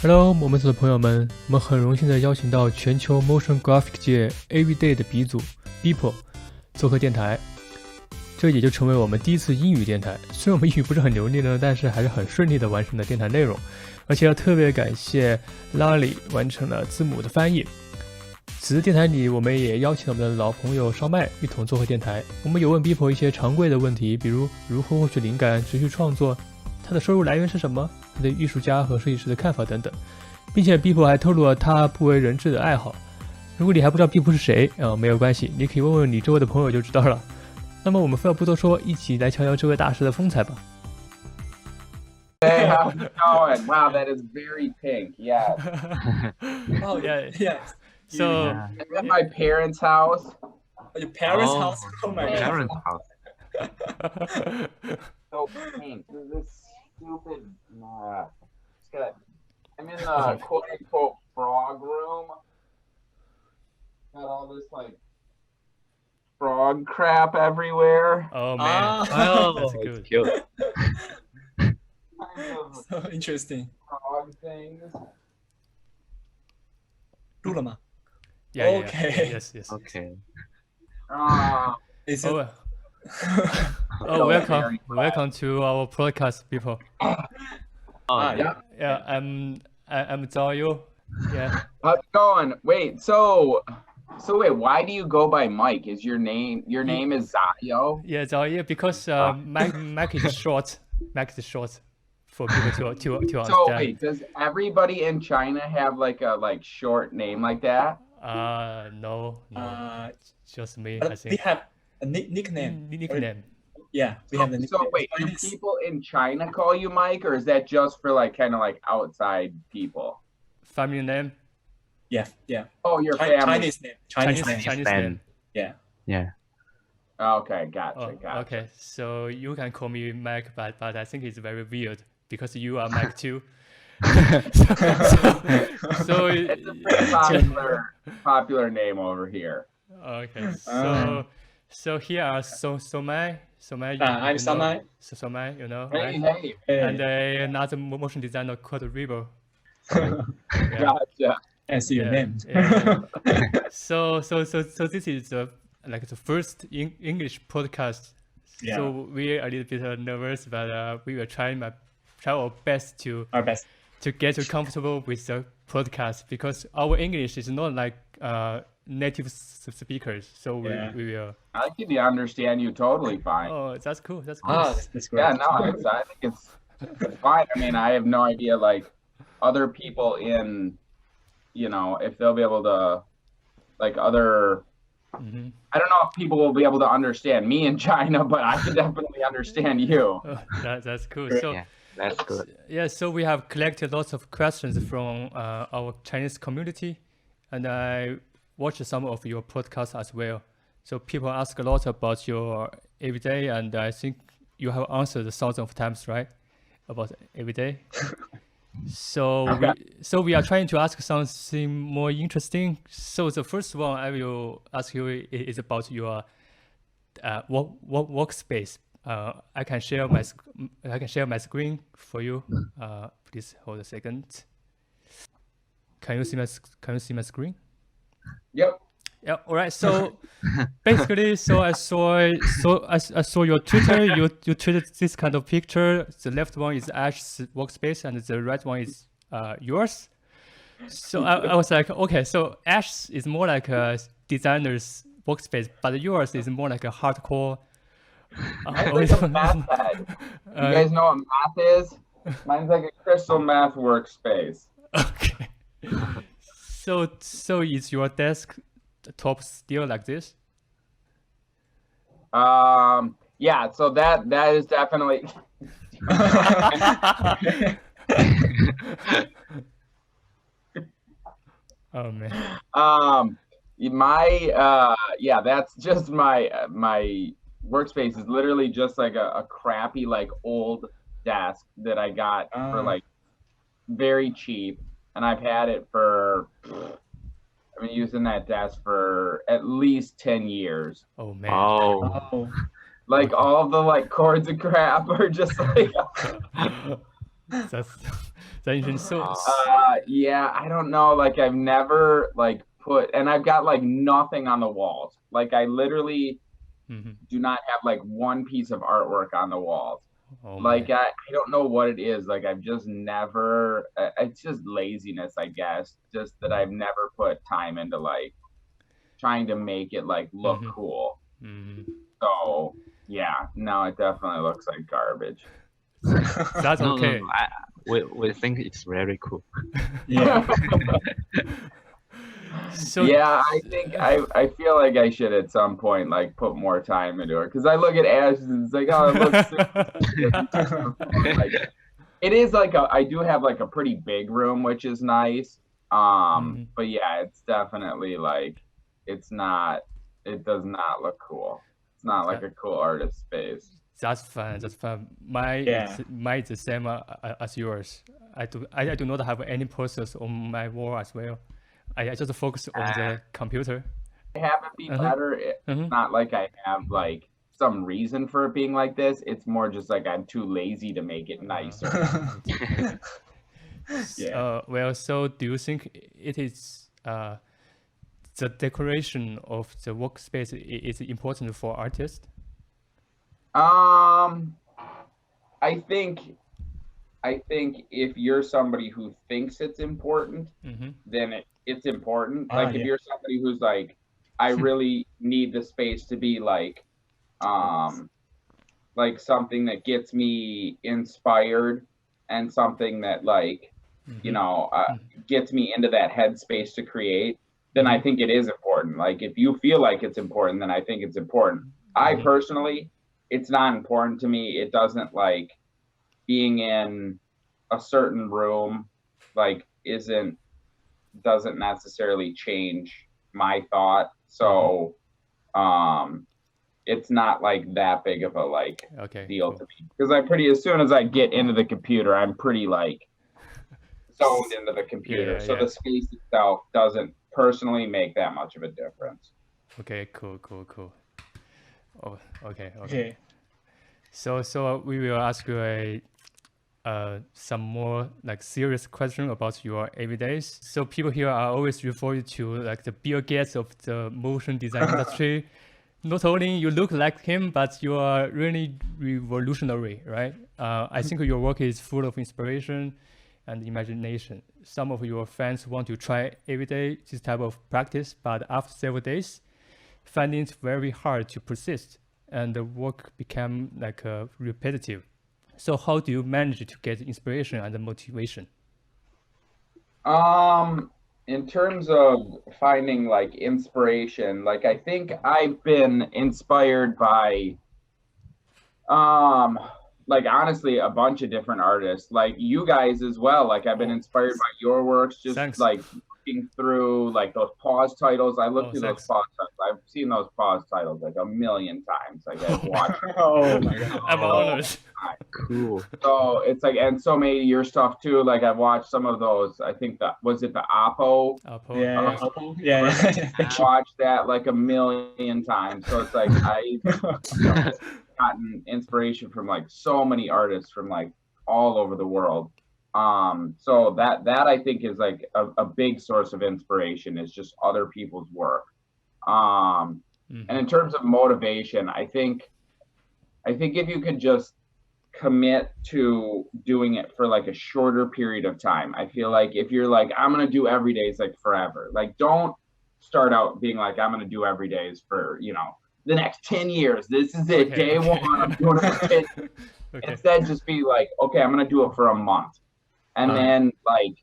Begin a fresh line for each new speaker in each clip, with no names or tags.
Hello，我们组的朋友们，我们很荣幸的邀请到全球 Motion Graphic 界 AV Day 的鼻祖 Beeple 做客电台，这也就成为我们第一次英语电台。虽然我们英语不是很流利呢，但是还是很顺利的完成了电台内容，而且要特别感谢 Lali 完成了字母的翻译。此次电台里，我们也邀请了我们的老朋友烧麦一同做客电台。我们有问 Beeple 一些常规的问题，比如如何获取灵感、持续创作，他的收入来源是什么，他对艺术家和设计师的看法等等，并且 Beeple 还透露了他不为人知的爱好。如果你还不知道 Beeple 是谁没有关系，你可以问问你周围的朋友就知道了。那么我们废话不多说，一起来瞧瞧这位大师的风采吧。
Hey, how's it going? Wow, that is very pink. Yeah.
Oh yeah.
So
I'm at my parents' house.
Your parents' house? Oh my god.
Parents' house.
So pink. This stupid. I'm in the quote unquote frog room. Got all this like frog crap everywhere.
Oh man, that's good.
Cute.
Kind of
So interesting.
frog things.
录了吗
Yeah,
Okay.
Yes.
Okay.？Is
it?
Welcome to our podcast, people.
Yeah.
Yeah, I'm Zhao Yu. Yeah.
How's it going? Wait, so wait, why do you go by Mike? Is your name is Zayo?
Yeah, Zhao Yu, because Mac is short. Mac is short for people to understand.
So wait, does everybody in China have like a short name like that?
No, just me, I
But we
think.
have a nickname.
Nickname.
Yeah, we have the nickname.
So wait, do people in China call you Mike, or is that just for like kind of like outside people?
Family name?
Yeah.
Oh, your family.
Chinese name. Chinese name.
Chinese name.
Yeah.
Yeah.
Okay, gotcha.
Okay, so you can call me Mac, but I think it's very weird because you are Mac too. so
It's a pretty popular name over here.
okay, so here are Somai.
I'm Samai.
Somai, you know,
Hey,
right?
hey,
And another motion designer called River.
gotcha.
I see your name.
Yeah. So this is like the first English podcast.
Yeah.
So we are a little bit nervous, but we will try our best to
Our best.
get you comfortable with the podcast, because our English is not like native speakers. So we will.
I can understand you totally fine.
Oh, that's cool. That's cool.
That's great.
Yeah, no, I think it's fine. I mean, I have no idea, like, other people in, if they'll be able to, like, other,
Mm-hmm.
I don't know if people will be able to understand me in China, but I can definitely understand you.
Oh, that's cool. So
Yeah, that's good.
yeah, so we have collected lots of questions from our Chinese community, and I watched some of your podcasts as well. So people ask a lot about your everyday, and I think you have answered thousands of times, right? About everyday. So we are trying to ask something more interesting. So the first one I will ask you is about your workspace. I can share my screen for you. Please hold a second. Can you see my screen?
Yep.
Yeah. All right. So basically, I saw your Twitter. You tweeted this kind of picture. The left one is Ash's workspace, and the right one is yours. So I was like, okay, so Ash is more like a designer's workspace, but yours is more like a hardcore.
It's like a math head. You guys know what math is? Mine's like a crystal math workspace.
Okay. So is your desk top still like this?
Yeah, so that is definitely
Oh man.
That's just my workspace is literally just like a crappy like old desk that I got for like very cheap, and I've had it for I've been using that desk for at least 10 years.
Oh man.
Oh.
Like all the like cords and crap are just like
That's interesting. So
Yeah, I don't know. Like I've never like and I've got like nothing on the walls. Like I literally do not have like one piece of artwork on the walls. Like I don't know what it is. Like I've just never. It's just laziness, I guess. Just that I've never put time into like trying to make it like look cool. So yeah, no, it definitely looks like garbage.
That's okay.
No, we think it's very cool.
Yeah.
So
yeah, I think I feel like I should at some point like put more time into it because I look at Ashes and it's like, oh, it looks like, it is like I do have like a pretty big room, which is nice. But yeah, it's definitely like it does not look cool. It's not like a cool artist space.
That's fun. That's fun. Mine is the same as yours. I do not have any posters on my wall as well. I just focus on the computer.
Have it be better. It's not like I have like some reason for it being like this. It's more just like I'm too lazy to make it nicer.
Well, so do you think it is the decoration of the workspace is important for artists?
I think if you're somebody who thinks it's important, then it's important. Like if you're somebody who's like, I really need the space to be like something that gets me inspired and something that like, gets me into that headspace to create, then I think it is important. Like if you feel like it's important, then I think it's important. I personally, it's not important to me. It doesn't like being in a certain room, like doesn't necessarily change my thought. So, it's not like that big of a like deal to me because as soon as I get into the computer, I'm pretty like zoned into the computer. So the space itself doesn't personally make that much of a difference.
Okay, cool. Oh, okay. So we will ask you some more like serious question about your everydays. So people here are always referred to like the Bill Gates of the motion design industry. Not only you look like him, but you are really revolutionary, right? I think your work is full of inspiration and imagination. Some of your fans want to try every day this type of practice, but after several days, finding it very hard to persist, and the work became like repetitive. So how do you manage to get inspiration and motivation?
In terms of finding like inspiration, like I think I've been inspired by like honestly a bunch of different artists, like you guys as well. Like I've been inspired by your works, just like looking through like those pause titles. I look through those pause titles. I've seen those pause titles like a million times. Like I've watched
oh my god.
I'm honored.
Cool.
So it's like, and so many of your stuff too. Like I've watched some of those. I think was it the Oppo?
Yeah.
I watched that like a million times. So it's like I've gotten inspiration from like so many artists from like all over the world. So that I think is like a big source of inspiration is just other people's work. And in terms of motivation, I think if you could just commit to doing it for like a shorter period of time. I feel like if you're like, I'm going to do every day, it's like forever. Like don't start out being like, I'm going to do every days for, the next 10 years. This is it. Day one, I'm doing it for 10 years. Instead, just be like, okay, I'm going to do it for a month. And then like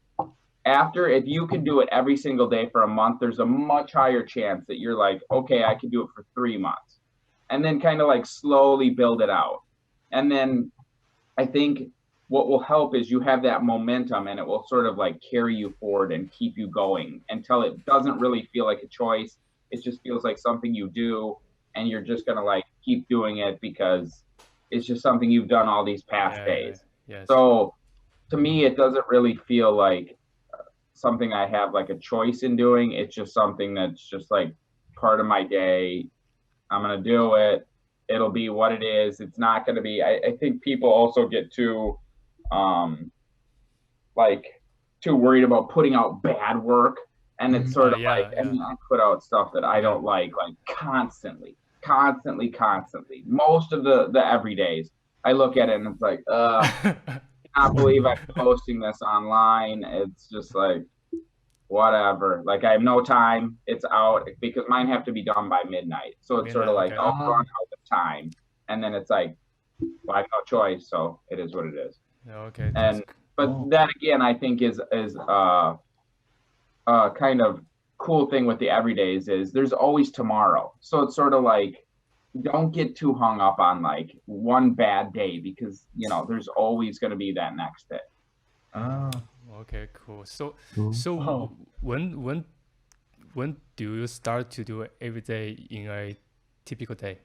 if you can do it every single day for a month, there's a much higher chance that you're like, okay, I can do it for 3 months. And then kind of like slowly build it out. And then I think what will help is you have that momentum and it will sort of like carry you forward and keep you going until it doesn't really feel like a choice. It just feels like something you do and you're just going to like keep doing it because it's just something you've done all these past days. So to me, it doesn't really feel like something I have like a choice in doing. It's just something that's just like part of my day. I'm going to do it. It'll be what it is. It's not going to be, I think people also get too like too worried about putting out bad work. And it's sort of like, and I put out stuff that I don't like constantly. Most of the everydays, I look at it and it's like, I can't believe I'm posting this online. It's just like, whatever. Like I have no time. It's out because mine have to be done by midnight. So it's sort of like, I'll run out of time. And then it's like, well, I have no choice. So it is what it is.
Okay.
But that again, I think is kind of cool thing with the everydays is there's always tomorrow. So it's sort of like, don't get too hung up on like one bad day because there's always going to be that next day.
Okay, cool. So when do you start to do every day in a typical day?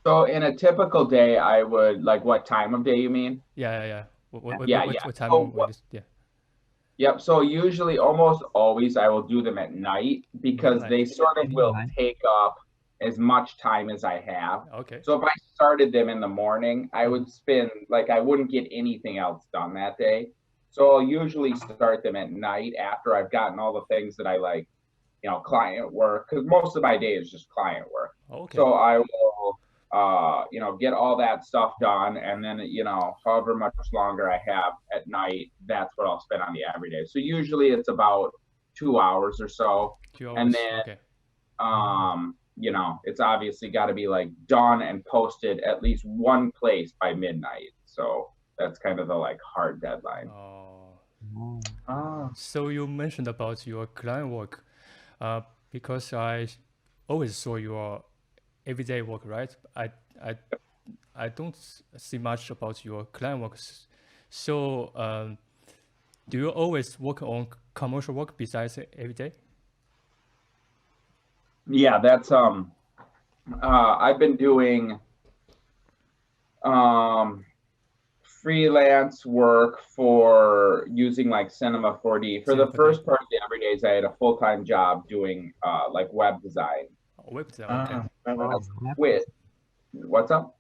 So in a typical day, I would like, what time of day you mean?
Yeah. What time?
Yep. So usually, almost always, I will do them at night because they sort of will take up as much time as I have.
Okay.
So if I started them in the morning, I would spend I wouldn't get anything else done that day. So I'll usually start them at night after I've gotten all the things that I like, client work, because most of my day is just client work.
Okay.
So I will get all that stuff done, and then however much longer I have at night, that's what I'll spend on the everyday. So usually it's about 2 hours or so.
2 hours.
And then it's obviously got to be like done and posted at least one place by midnight. So that's kind of the like hard deadline.
So you mentioned about your client work, because I always saw your everyday work, right? I don't see much about your client work. So do you always work on commercial work besides everyday?
Yeah, that's I've been doing freelance work for using like Cinema 4D. For the first part of the everydays, I had a full-time job doing like web design.
Web design, okay.
Wait, what's up?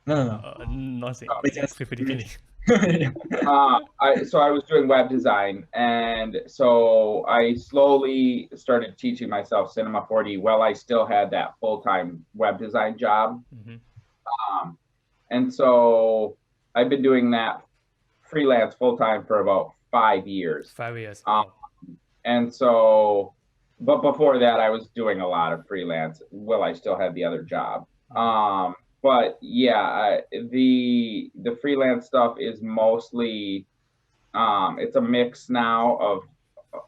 No.
Nothing.
Just
finish.
So I was doing web design, and so I slowly started teaching myself Cinema 4D while I still had that full-time web design job. And so I've been doing that freelance full-time for about 5 years.
5 years.
And so, but before that, I was doing a lot of freelance while I still had the other job. But yeah, the freelance stuff is mostly, it's a mix now of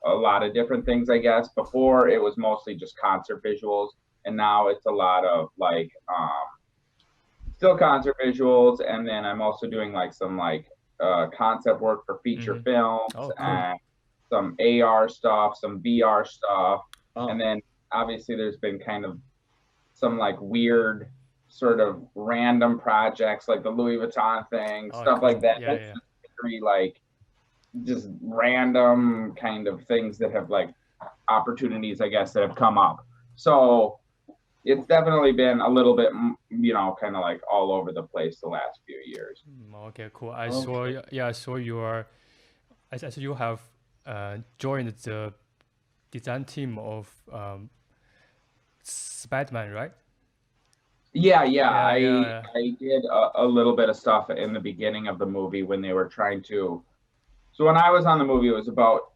a lot of different things, I guess. Before it was mostly just concert visuals, and now it's a lot of like, still concert visuals, and then I'm also doing like some like concept work for feature films, and some AR stuff, some VR stuff, and then obviously there's been kind of some like weird sort of random projects like the Louis Vuitton thing, stuff like that. That's very like just random kind of things that have like opportunities, I guess, that have come up. So it's definitely been a little bit, kind of like all over the place the last few years.
Okay, cool. I saw you have joined the design team of Spider-Man, right?
Yeah. I did a little bit of stuff in the beginning of the movie when they were trying to. So when I was on the movie, it was about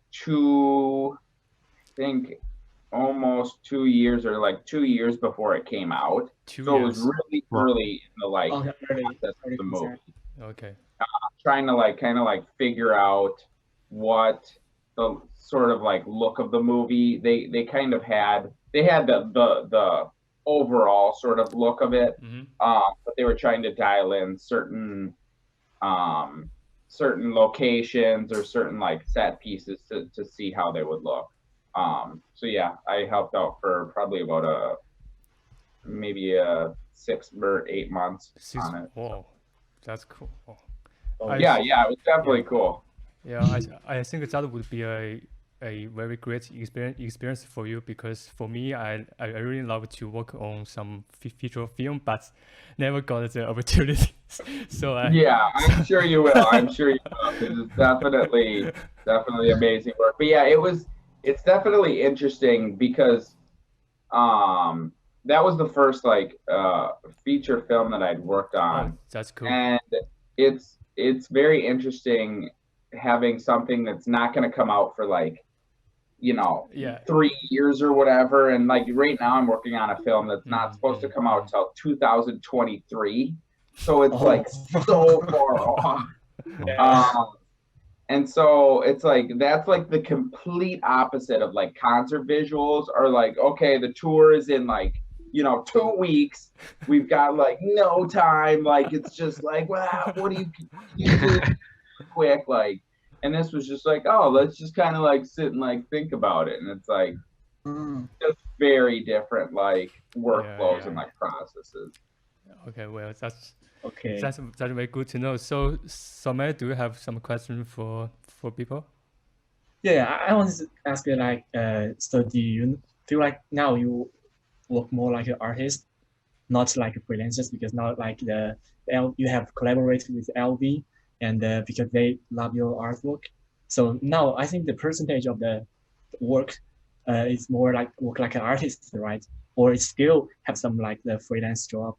almost 2 years, or like 2 years before it came out. It was really early in the like process of the movie.
Okay.
Trying to like kind of like figure out what the sort of like look of the movie. They kind of had the overall sort of look of it, but they were trying to dial in certain locations or certain like set pieces to see how they would look. So yeah, I helped out for probably about maybe 6 or 8 months on it.
Whoa, that's cool.
Yeah, it was definitely cool.
Yeah, I think that would be a a very great experience for you, because for me, I really love to work on some feature film, but never got the opportunity. So
yeah, I'm sure you will. I'm sure you will, because it's definitely amazing work. But yeah, it's definitely interesting because that was the first like feature film that I'd worked on.
That's cool.
And it's very interesting having something that's not going to come out for like 3 years or whatever. And like right now I'm working on a film that's not supposed to come out till 2023, so it's like so far off. And so it's like that's like the complete opposite of like concert visuals are like, okay, the tour is in like 2 weeks, we've got like no time, like it's just like, wow, what do you do quick, like. And this was just like, oh, let's just kind of like sit and like think about it. And it's like just very different like workflows and like processes.
Okay, well, that's
Okay.
That's very good to know. So, Sommer, do you have some question for people?
Yeah, I want to ask you like, so do you feel like now you work more like an artist, not like a freelancer, because now like you have collaborated with LV, and because they love your artwork. So now I think the percentage of the work is more like work like an artist, right? Or it still have some like the freelance job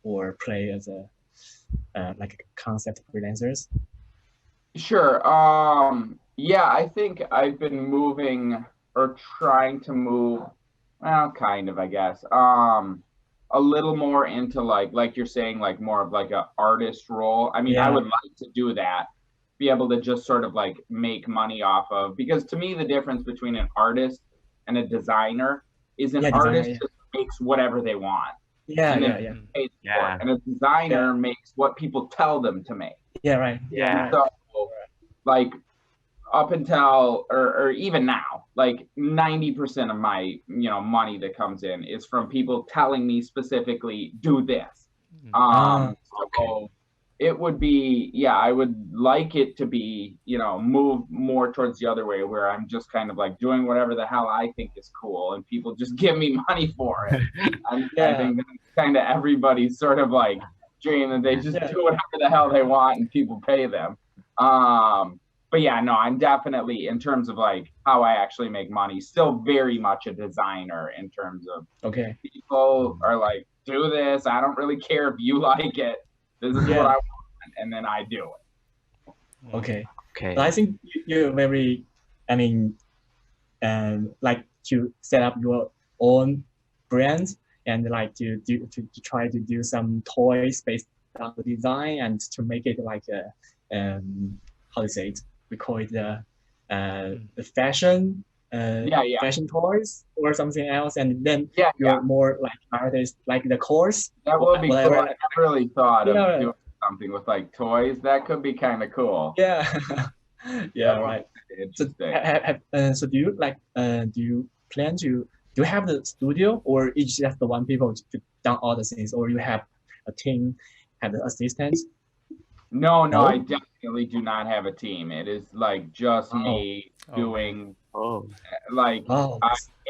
or play as a like concept freelancers.
Sure. Yeah, I think I've been moving or trying to move, well, kind of, I guess. A little more into like you're saying, like more of like a artist role. I mean, I would like to do that, be able to just sort of like make money off of, because to me the difference between an artist and a designer is an artist just makes whatever they want. And a designer makes what people tell them to make. So like up until or even now, like 90% of my money that comes in is from people telling me specifically do this. So it would be, I would like it to be, move more towards the other way, where I'm just kind of like doing whatever the hell I think is cool and people just give me money for it. I think that's kind of everybody's sort of like dream, that they just do whatever the hell they want and people pay them. But yeah, no, I'm definitely, in terms of like how I actually make money, still very much a designer in terms of people are like, do this. I don't really care if you like it. This is what I want, and then I do it.
Okay. So I think you're very, I mean, like to set up your own brand and like to try to do some toys based on the design and to make it like a how to say it? We call it the fashion fashion toys or something else, and then you're more like artist, like the course.
That would be cool. I never really thought of doing something with like toys. That could be kind of cool.
Right. So do you like do you plan to do you have the studio, or it's just the one people to done all the things, or you have a team, have the assistants?
No, I definitely do not have a team. It is like just me doing I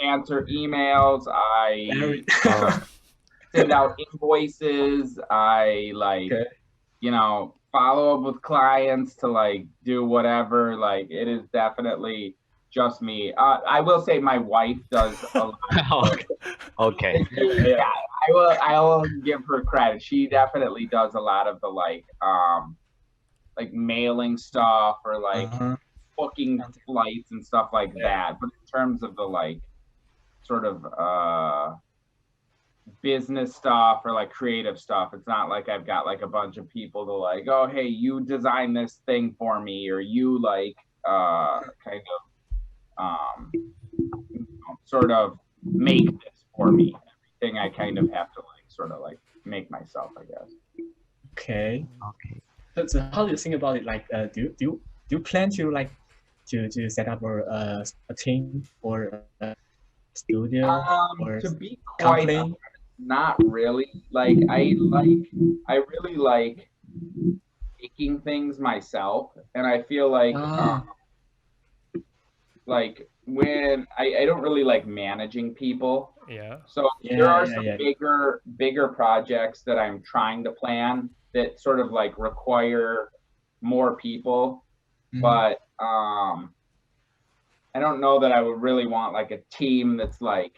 answer emails, I send out invoices, I like follow up with clients to like do whatever. Like it is definitely just me. I will say my wife does a lot. I will give her credit. She definitely does a lot of the like mailing stuff or like booking flights and stuff like that. But in terms of the like sort of business stuff or like creative stuff, it's not like I've got like a bunch of people to like, oh hey, you design this thing for me, or you like kind of sort of make this for me. Everything I kind of have to like sort of like make myself, I guess.
Okay. So how do you think about it? Like, do you plan to like to set up a team or a studio or
to be quite honest, not really. Like I really like making things myself, and I feel like like when I don't really like managing people.
Yeah.
So there are some
yeah.
bigger projects that I'm trying to plan that sort of like require more people, but I don't know that I would really want like a team that's like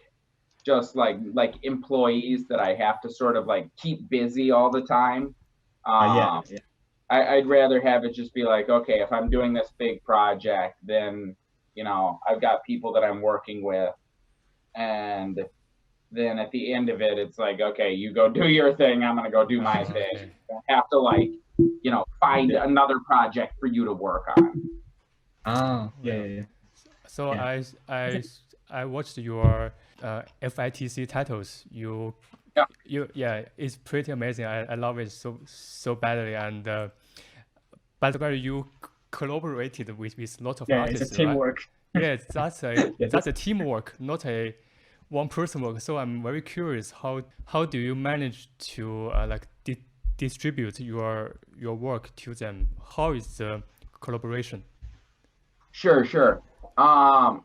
just like employees that I have to sort of like keep busy all the time.
Yeah.
I'd rather have it just be like, okay, if I'm doing this big project, then I've got people that I'm working with, and then at the end of it, it's like, okay, you go do your thing, I'm gonna go do my thing.
Okay.
You don't have to like, find another project for you to work on.
Yeah.
So
Yeah.
I watched your FITC titles. It's pretty amazing. I love it so badly. And by the way, you collaborated with lots of artists.
It's a teamwork.
Right? Yes, that's a teamwork, not a one person work. So I'm very curious, how do you manage to distribute your work to them? How is the collaboration?
Sure.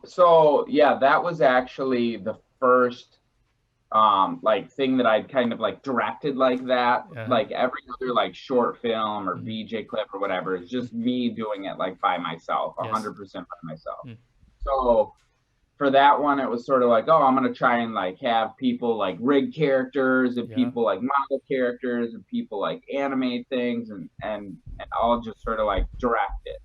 So yeah, that was actually the first like thing that I'd kind of like directed like that. Like every other like short film or VJ clip or whatever is just me doing it like by myself, 100% by myself. So for that one, it was sort of like, oh, I'm gonna try and like have people like rig characters and people like model characters and people like animate things and I'll just sort of like direct it.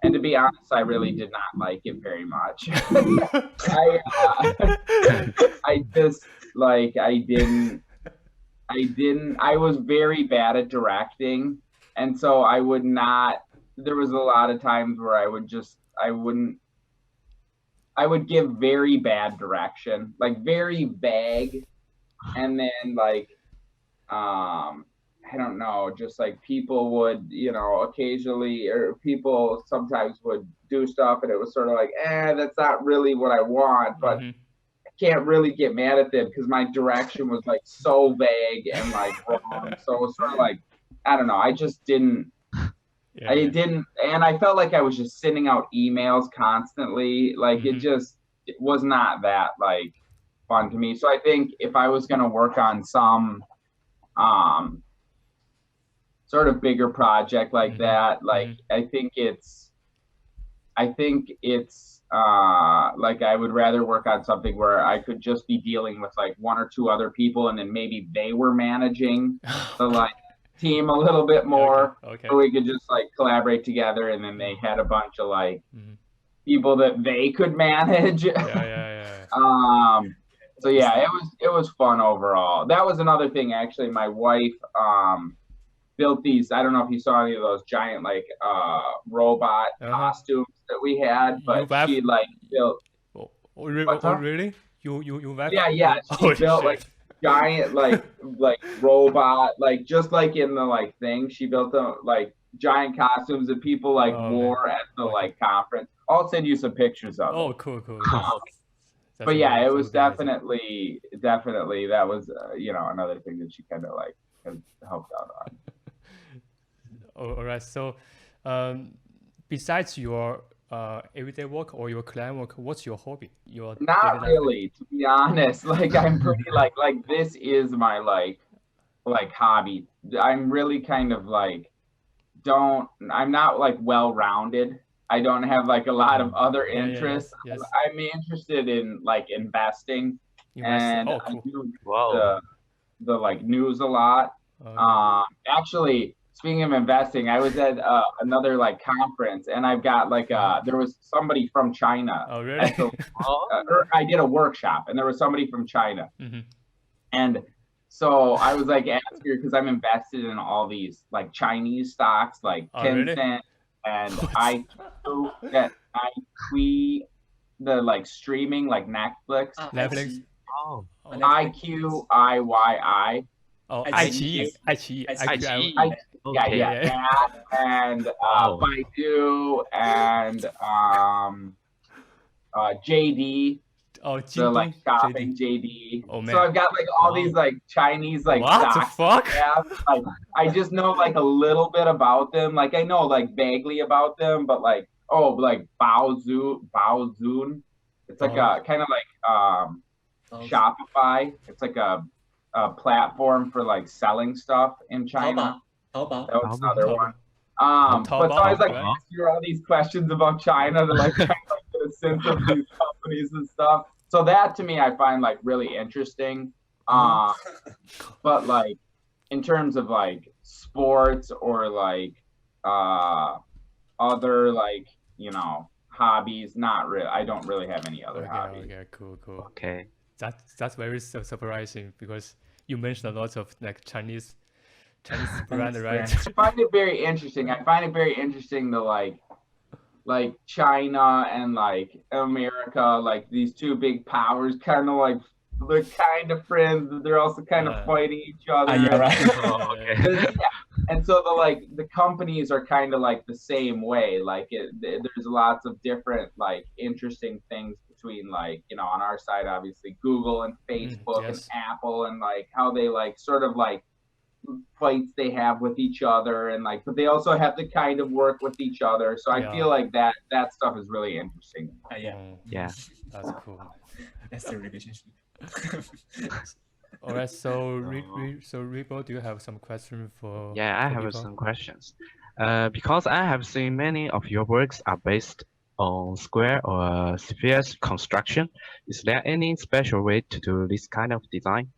And to be honest, I really did not like it very much. I was very bad at directing. And so there was a lot of times where I would give very bad direction, like very vague. And then like, I don't know, just like people would, occasionally, or people sometimes would do stuff and it was sort of like, that's not really what I want, but I can't really get mad at them because my direction was like so vague and like wrong. So it was sort of like, I don't know, I just didn't, and I felt like I was just sending out emails constantly. Like it was not that like fun to me. So I think if I was going to work on some, sort of bigger project like that, like I think it's like I would rather work on something where I could just be dealing with like one or two other people and then maybe they were managing the like team a little bit more.
Okay.
So we could just like collaborate together and then they had a bunch of like people that they could manage. So yeah, it was fun overall. That was another thing actually. My wife built these, I don't know if you saw any of those giant like robot costumes that we had, but she like built
really? You
Yeah, she built like giant like robot, like just like in the like thing, she built them like giant costumes that people like wore at the like conference. I'll send you some pictures of it.
Cool.
But yeah, it was definitely that was another thing that she kind of like helped out on.
All right. So, besides your everyday work or your client work, what's your hobby?
Not really, to be honest. Like I'm pretty like this is my like hobby. I'm really kind of like I'm not like well-rounded. I don't have like a lot of other interests.
Yes.
I'm interested in like investing. And
cool.
I do the like news a lot. Actually, speaking of investing, I was at another like conference and I've got like there was somebody from China.
Oh, really?
I did a workshop and there was somebody from China. And so I was like asking her because I'm invested in all these like Chinese stocks like Tencent and iQIYI, the like streaming like Netflix.
Netflix.
iQIYI.
Oh, iQIYI.
Yeah. And Baidu and JD. So like shopping JD.
Oh, man.
So I've got like all these like Chinese like
what the fuck?
Like I just know like a little bit about them. Like I know like vaguely about them, but like like Baozun. It's like a kind of like Shopify. It's like a platform for like selling stuff in China.
Taobao.
That was another
Taobao.
one. But so I was like
Taobao.
asking her all these questions about China to like try to like, get a sense of these companies and stuff. So that to me I find like really interesting. But like in terms of like sports or like other like hobbies, not really. I don't really have any other hobbies.
Okay, cool.
Okay.
That's very surprising because you mentioned a lot of like Chinese brand, right?
I find it very interesting. I find it very interesting to like China and like America, like these two big powers, kind of like they're kind of friends, but they're also kind of fighting each other.
Yeah, right.
Oh, okay.
And so the companies are kind of like the same way. Like there's lots of different like interesting things between like on our side obviously Google and Facebook and Apple and like how they like sort of like fights they have with each other and like but they also have to kind of work with each other. So I feel like that stuff is really interesting.
Yeah.
That's cool.
That's the relationship.
All right, so Rebo, do you have some question for?
Yeah, I have some questions. Because I have seen many of your works are based on square or spheres construction. Is there any special way to do this kind of design?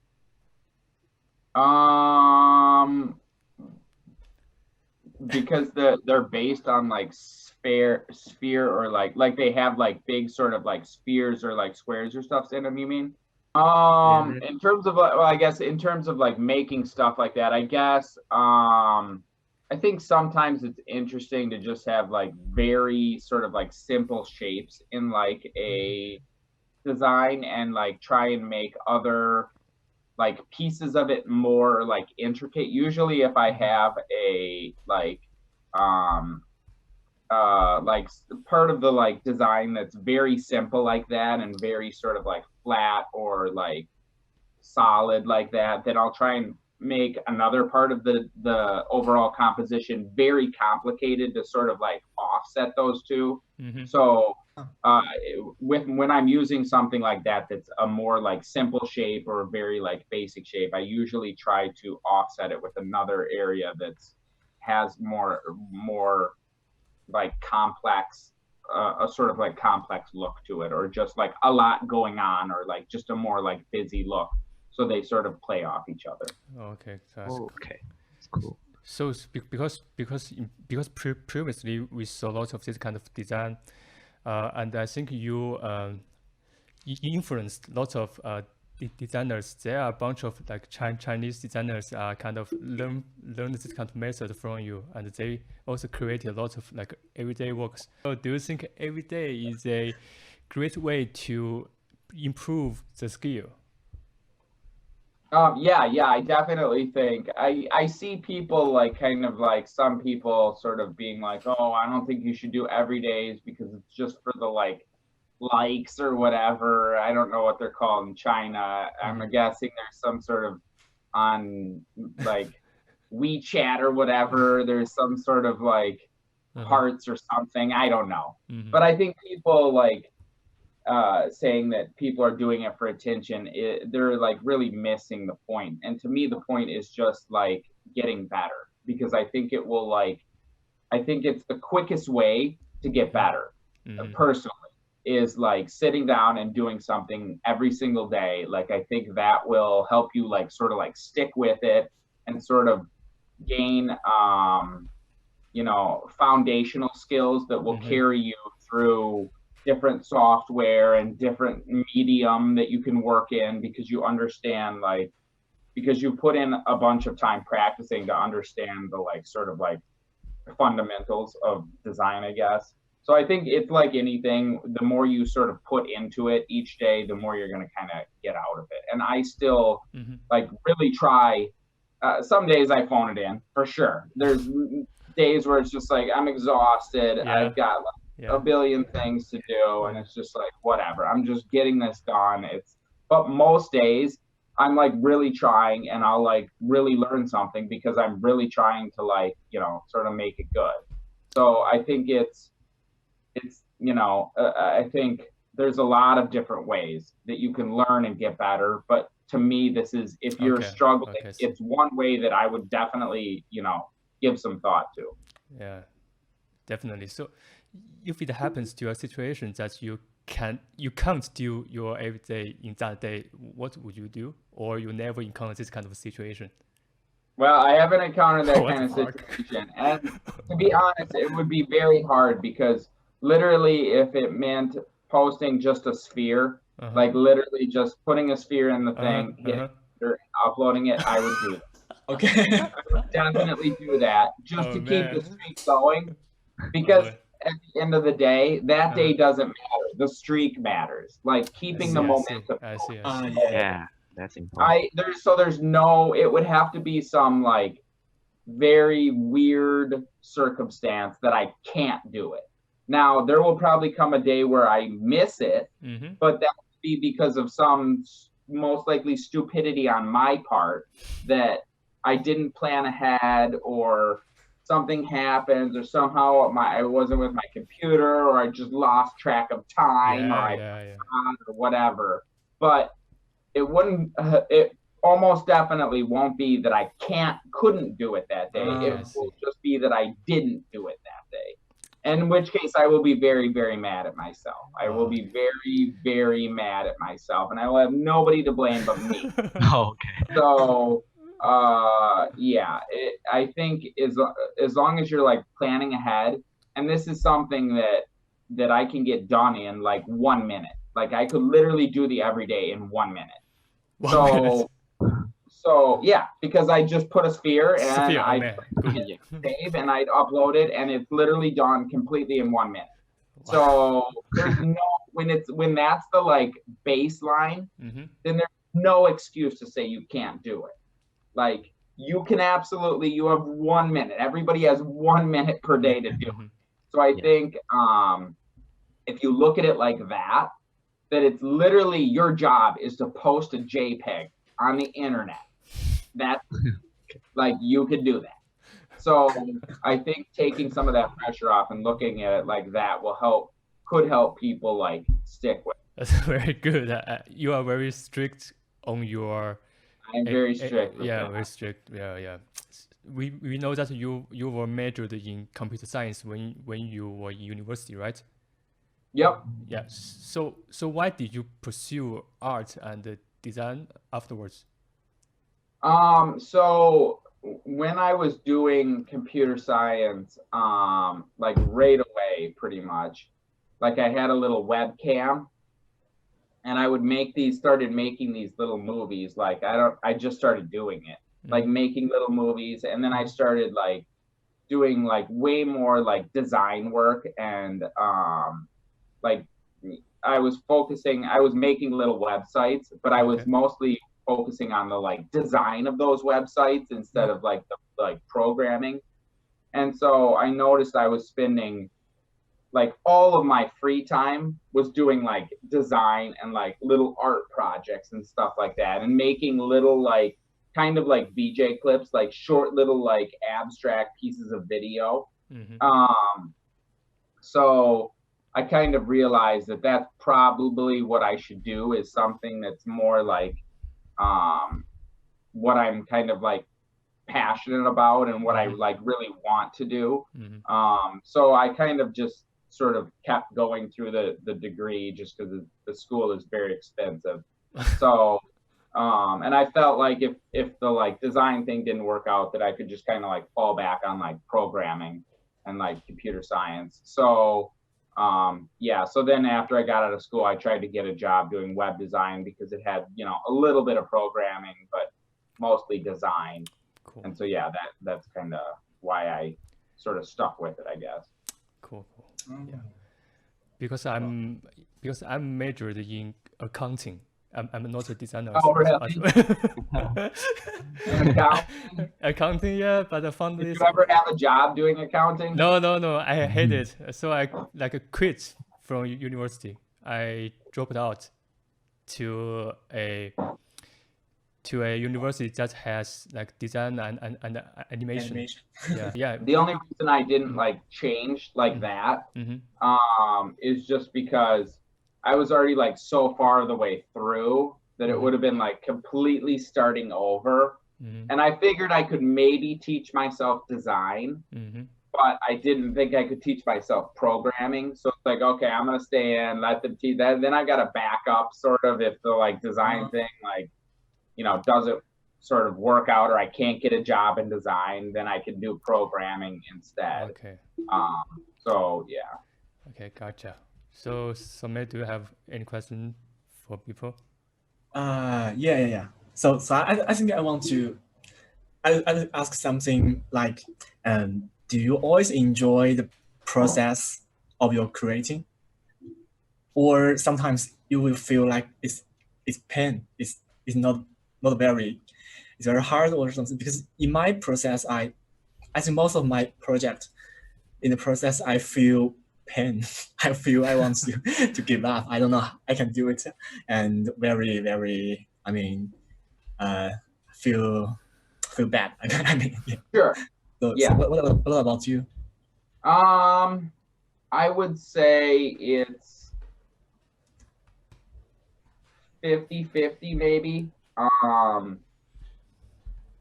Because they're based on like sphere or like they have like big sort of like spheres or like squares or stuff in them, you mean? In terms of well, I guess in terms of like making stuff like that, I guess I think sometimes it's interesting to just have like very sort of like simple shapes in like a design and like try and make other like pieces of it more like intricate. Usually if I have a like part of the like design that's very simple like that and very sort of like flat or like solid like that, then I'll try and make another part of the overall composition very complicated to sort of like offset those two. So when I'm using something like that that's a more like simple shape or a very like basic shape, I usually try to offset it with another area that's has more like complex a sort of like complex look to it, or just like a lot going on, or like just a more like busy look, so they sort of play off each other.
Okay,
okay, that's cool.
So because previously we saw lots of this kind of design, and I think you influenced lots of designers. There are a bunch of like Chinese designers kind of learn this kind of method from you, and they also created a lot of like everyday works. So do you think everyday is a great way to improve the skill?
Yeah, I definitely think I see people like kind of like some people sort of being like, oh, I don't think you should do everydays because it's just for the like likes or whatever. I don't know what they're called in China. I'm guessing there's some sort of on like WeChat or whatever. There's some sort of like hearts or something. I don't know. But I think people like saying that people are doing it for attention, they're like really missing the point. And to me, the point is just like getting better, because I think it will like, I think it's the quickest way to get better personally, is like sitting down and doing something every single day. Like, I think that will help you like sort of like stick with it and sort of gain, you know, foundational skills that will carry you through different software and different medium that you can work in, because you understand, like, because you put in a bunch of time practicing to understand the like sort of like fundamentals of design, I guess. So I think it's like anything, the more you sort of put into it each day, the more you're going to kind of get out of it. And I still like really try. Some days I phone it in for sure. There's days where it's just like, I'm exhausted. I've got like a billion things to do, and it's just like, whatever, I'm just getting this done. But most days I'm like really trying, and I'll like really learn something because I'm really trying to like, you know, sort of make it good. So I think it's it's, I think there's a lot of different ways that you can learn and get better. But to me, this is, if you're struggling, it's one way that I would definitely, give some thought to.
Yeah, definitely. So if it happens to a situation that you can't do your everyday in that day, what would you do? Or you never encounter this kind of situation?
Well, I haven't encountered that kind of situation. And to be honest, it would be very hard because literally if it meant posting just a sphere, like literally just putting a sphere in the thing, or uploading it, I would do that.
Okay.
I would definitely do that just to keep the streak going, because at the end of the day, that day doesn't matter. The streak matters. Like keeping the momentum.
I see.
Yeah, that's important.
There's no, it would have to be some like very weird circumstance that I can't do it. Now, there will probably come a day where I miss it, but that would be because of some most likely stupidity on my part that I didn't plan ahead, or something happens, or somehow I wasn't with my computer, or I just lost track of time, or whatever. But it wouldn't. It almost definitely won't be that I couldn't do it that day. It will just be that I didn't do it that day. In which case, I will be very, very mad at myself. I will be very, very mad at myself, and I will have nobody to blame but me.
Okay.
So, I think as long as you're like planning ahead, and this is something that I can get done in like 1 minute. Like I could literally do the everyday in 1 minute. So yeah, because I just put a sphere and I save and I'd upload it, and it's literally done completely in 1 minute. So there's when that's the like baseline, then there's no excuse to say you can't do it. Like you can absolutely, you have 1 minute. Everybody has 1 minute per day to do it. So I think if you look at it like that it's literally your job is to post a JPEG on the internet. That's like, you could do that. So I think taking some of that pressure off and looking at it like that could help people like stick with it.
That's very good. You are very strict on your.
I'm very strict.
Very strict. Yeah. We know that you were majored in computer science when you were in university, right?
Yep.
Yeah. So why did you pursue art and design afterwards?
So when I was doing computer science, like right away, pretty much, like I had a little webcam, and I would started making these little movies. Like I just started doing it, like making little movies, and then I started like doing like way more like design work, and like I was making little websites, but I was mostly focusing on the like design of those websites instead of like the programming. And so I noticed I was spending like all of my free time was doing like design and like little art projects and stuff like that, and making little like kind of like VJ clips, like short little like abstract pieces of video. So I kind of realized that that's probably what I should do, is something that's more like what I'm kind of like passionate about and what I like really want to do. So I kind of just sort of kept going through the degree just because the school is very expensive. So and I felt like if the like design thing didn't work out, that I could just kind of like fall back on like programming and like computer science. So so then after I got out of school, I tried to get a job doing web design because it had, a little bit of programming, but mostly design.
Cool.
And so, that's kind of why I sort of stuck with it, I guess.
Cool. Yeah. Because I'm majored in accounting. I'm not a designer.
Oh, really?
Accounting, yeah, but I found
Did you ever have a job doing accounting?
No. I hate it. So I quit from university. I dropped out to to a university that has like design and animation. Yeah.
The only reason I didn't like change like that is just because I was already like so far the way through that it would have been like completely starting over. And I figured I could maybe teach myself design, but I didn't think I could teach myself programming. So it's like, okay, I'm gonna stay in, let them teach that. Then I got a backup sort of if the like design thing like, you know, doesn't sort of work out or I can't get a job in design, then I can do programming instead.
Okay.
So yeah.
Okay, gotcha. So Samir, do you have any question for people?
Yeah. So I think I want to I ask something like, do you always enjoy the process of your creating, or sometimes you will feel like it's pain, it's not very, it's very hard or something? Because in my process, I think most of my project, in the process, I feel pain. I feel I want to give up. I don't know I can do it, and very. I mean, feel bad. I mean, yeah.
Sure.
So what about you?
I would say it's 50-50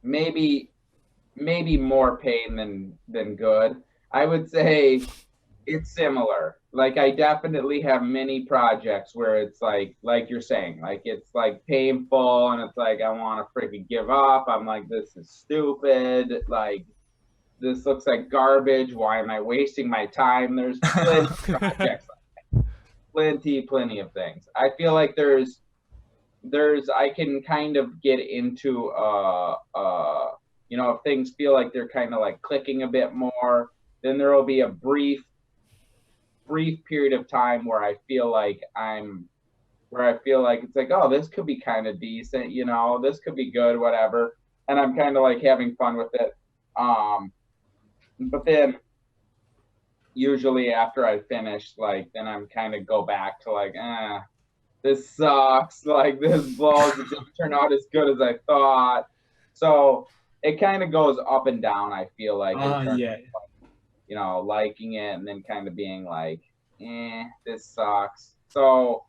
maybe. Maybe more pain than good. I would say it's similar. Like I definitely have many projects where it's like you're saying, like it's like painful and it's like I want to freaking give up. I'm like, this is stupid. Like this looks like garbage. Why am I wasting my time? There's plenty of projects like that. Plenty of things. I feel like there's I can kind of get into you know, if things feel like they're kind of like clicking a bit more, then there will be a brief period of time where I feel like it's like, oh, this could be kind of decent, you know, this could be good, whatever. And I'm kind of like having fun with it. But then usually after I finish, like, then I'm kind of go back to like, this sucks. Like this blows. It didn't turn out as good as I thought. So it kind of goes up and down. I feel like,
Yeah.
You know, liking it and then kind of being like, this sucks. So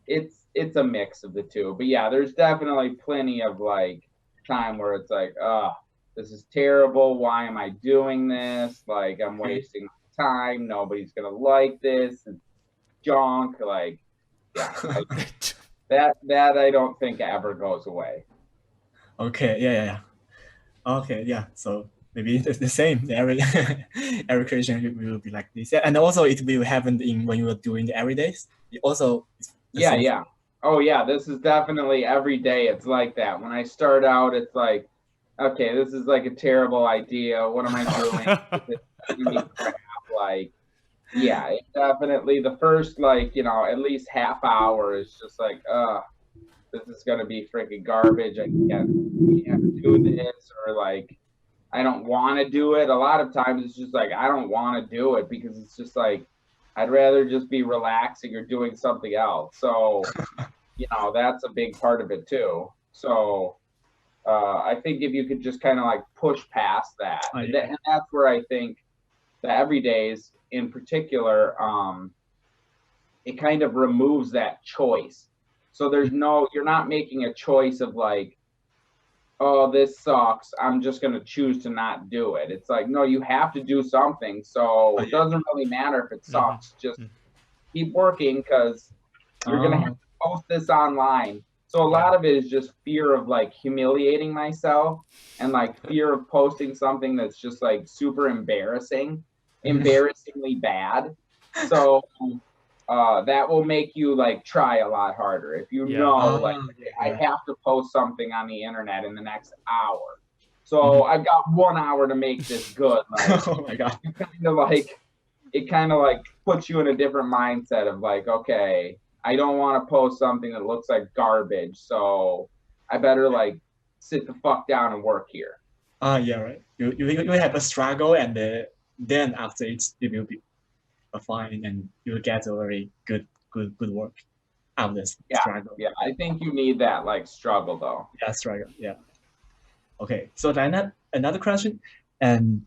it's a mix of the two. But yeah, there's definitely plenty of like time where it's like, this is terrible. Why am I doing this? Like I'm wasting my time. Nobody's gonna like this. It's junk. Like, yeah, like, that I don't think ever goes away.
Okay. Yeah. Okay. Yeah. So maybe it's the same. Every creation will be like this, and also it will happen when you are doing the everydays. Also.
Yeah. Oh yeah, this is definitely every day. It's like that. When I start out, it's like, okay, this is like a terrible idea. What am I doing? Like, yeah, it definitely the first like, you know, at least half hour is just like, this is gonna be freaking garbage. I can't do this, or like I don't want to do it. A lot of times it's just like I don't want to do it because it's just like I'd rather just be relaxing or doing something else. So, you know, that's a big part of it too. So I think if you could just kind of like push past that, and that's where I think the everydays in particular, it kind of removes that choice. So you're not making a choice of like, oh, this sucks, I'm just going to choose to not do it. It's like, no, you have to do something. So it doesn't really matter if it sucks. Just keep working because you're going to have to post this online. So a lot of it is just fear of like humiliating myself and like fear of posting something that's just like super embarrassingly bad. So that will make you like try a lot harder if you know I have to post something on the internet in the next hour. So I've got 1 hour to make this good. Like,
oh my god!
It kind of like puts you in a different mindset of like, okay, I don't want to post something that looks like garbage, so I better like sit the fuck down and work here.
Yeah, right. You have a struggle, and then after it will be fine, and you will get a very good work. out of this
Yeah,
struggle.
yeah. I think you need that like struggle though.
Yeah, struggle. Yeah. Okay, so then another question, and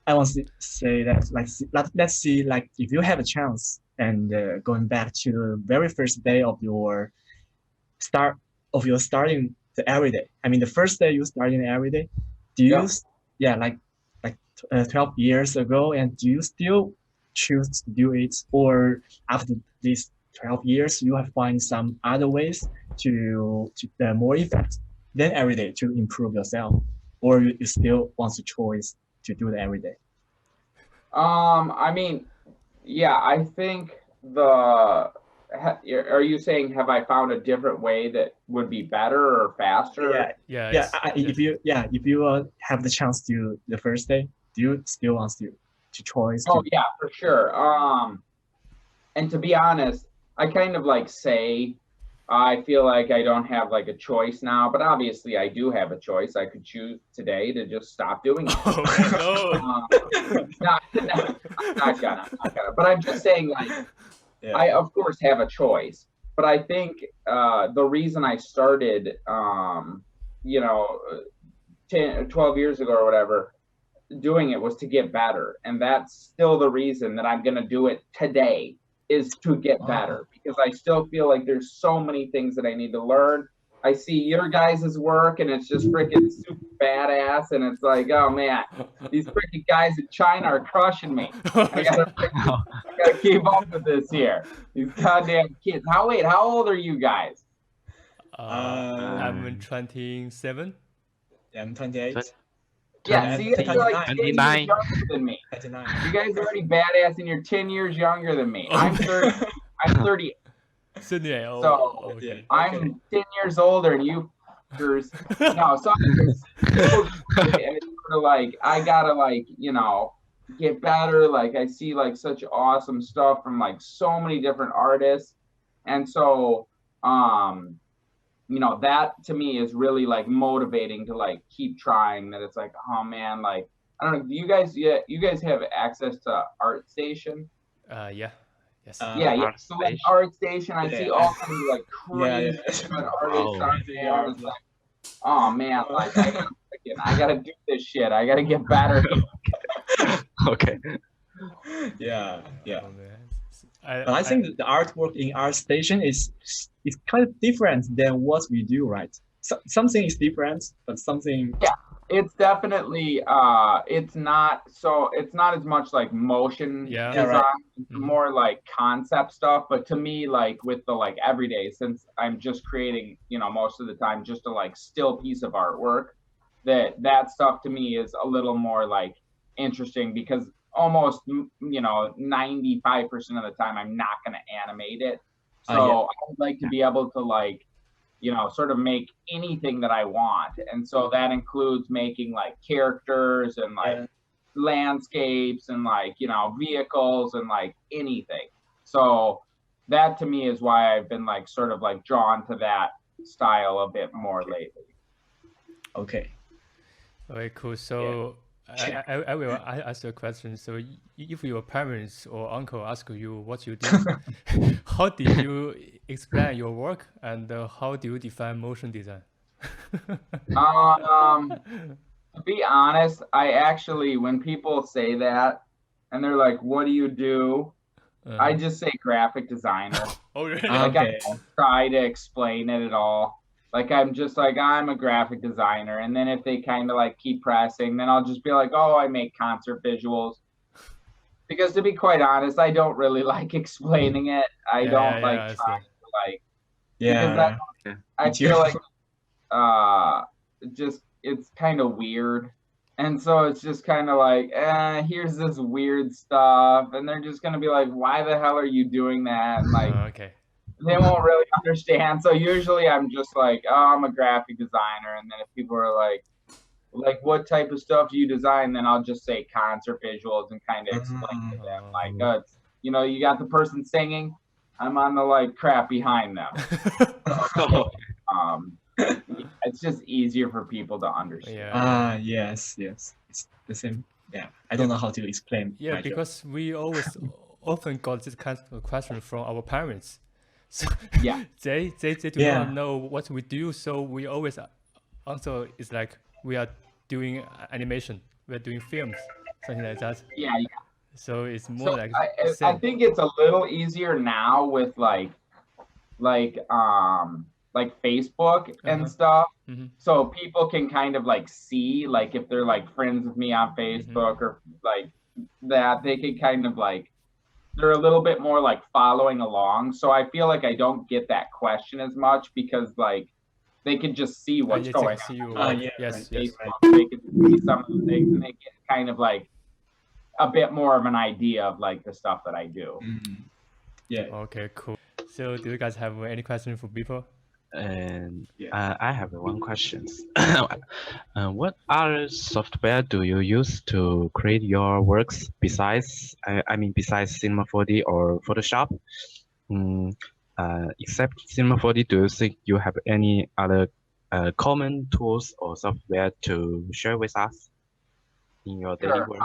I want to say that let's see like if you have a chance and going back to the very first day of your starting the everyday. I mean the first day you starting the everyday, do you like 12 years ago, and do you still choose to do it, or after these 12 years you have find some other ways to more effective than every day to improve yourself, or you still want to choose to do it every day?
I mean, yeah, I think are you saying have I found a different way that would be better or faster?
Yeah.
If you have the chance to do the first day, do you still want to choose?
Oh yeah, for sure. And to be honest, I kind of like say I feel like I don't have like a choice now, but obviously I do have a choice. I could choose today to just stop doing it.
Oh no.
Not gonna. But I'm just saying, like, I of course have a choice. But I think the reason I started, 10 or 12 years ago or whatever, doing it was to get better. And that's still the reason that I'm gonna do it today, is to get better, because I still feel like there's so many things that I need to learn. I see your guys' work and it's just freaking super badass, and it's like, oh man, these freaking guys in China are crushing me. I gotta keep up with this here. These goddamn kids. How old are you guys?
I'm 27.
I'm 28.
Yeah, see, you're like 10 years
29.
younger than me.
29.
You guys are already badass, and you're 10 years younger than me. I'm 30. I'm 30. So
okay.
I'm 10 years older, and you fuckers. No, so it's sort of like I gotta get better. Like I see like such awesome stuff from like so many different artists, and so that to me is really like motivating to like keep trying. That it's like, oh man, like I don't know, do you guys have access to ArtStation?
Yeah. Yes.
Yeah. So like ArtStation, I see all kinds of like crazy different artists on there. It's like, oh man, like I gotta do this shit. I gotta get better.
Okay.
Yeah.
Oh, man.
But I think the artwork in ArtStation is kind of different than what we do, right? Something is different, but something.
Yeah, it's definitely it's not as much like motion design.
Right.
It's more like concept stuff. But to me, like with the like everyday, since I'm just creating, most of the time just a like still piece of artwork, that stuff to me is a little more like interesting, because almost 95% of the time I'm not going to animate it. So I would like to be able to like sort of make anything that I want, and so that includes making like characters and like landscapes and like vehicles and like anything. So that to me is why I've been like sort of like drawn to that style a bit more lately.
Okay,
cool. So I will ask you a question. So if your parents or uncle ask you what you do, how did you explain your work, and how do you define motion design?
To be honest, I actually, when people say that and they're like, what do you do? I just say graphic designer.
Oh, really?
Like I don't try to explain it at all. Like I'm just like, I'm a graphic designer, and then if they kind of like keep pressing, then I'll just be like, oh, I make concert visuals. Because to be quite honest, I don't really like explaining it. I don't like trying to like.
Yeah.
I feel like it's kind of weird, and so it's just kind of like, here's this weird stuff, and they're just gonna be like, why the hell are you doing that? And like, they won't really understand. So usually I'm just like, oh, I'm a graphic designer. And then if people are like, what type of stuff do you design? Then I'll just say concert visuals and kind of explain to them. Like, you got the person singing, I'm on the like crap behind them. It's just easier for people to understand.
Yes. It's the same. Yeah. I don't know how to explain.
Yeah, because we often got this kind of question from our parents. So
Yeah.
they do not know what we do. So we always also it's like we are doing animation, we're doing films, something like that.
Yeah.
So it's more
So
like
I think it's a little easier now with like Facebook and stuff. So people can kind of like see, like if they're like friends with me on Facebook or like that, they can kind of like, they're a little bit more like following along. So I feel like I don't get that question as much because like they can just see what's going on.
Yes.
They can see some of the things and they get kind of like a bit more of an idea of like the stuff that I do.
Yeah.
Okay, cool. So do you guys have any questions for Beeple?
And I have one question. What other software do you use to create your works besides, besides Cinema 4D or Photoshop? Except Cinema 4D, do you think you have any other common tools or software to share with us in your daily work?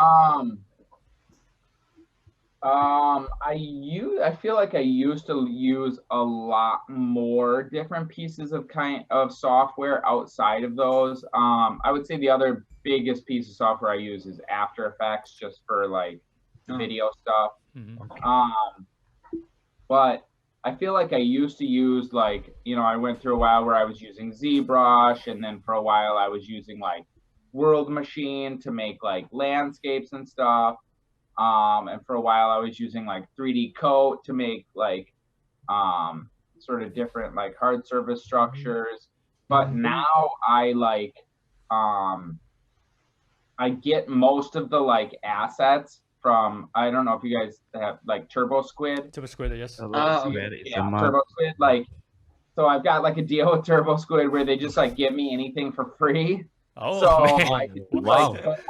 I feel like I used to use a lot more different pieces of software outside of those. I would say the other biggest piece of software I use is After Effects, just for like video stuff. But I feel like I used to use like, I went through a while where I was using ZBrush, and then for a while I was using like World Machine to make like landscapes and stuff. And for a while I was using like 3D Coat to make like sort of different like hard surface structures. But now I like I get most of the like assets from, I don't know if you guys have like Turbo Squid.
Turbo Squid, yes.
Turbo Squid, like, so I've got like a deal with Turbo Squid where they just like give me anything for free. So I can like put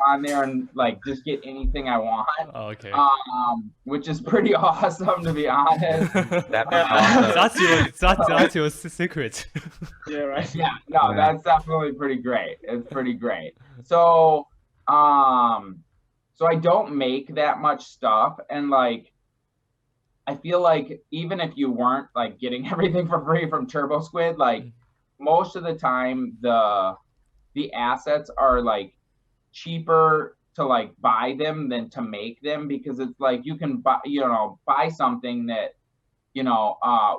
on there and like just get anything I want.
Okay.
Which is pretty awesome, to be honest.
That's your secret.
Yeah, right.
Yeah, no, that's definitely pretty great. It's pretty great. So so I don't make that much stuff, and like I feel like even if you weren't like getting everything for free from Turbo Squid, like most of the time the assets are like cheaper to like buy them than to make them, because it's like you can buy something that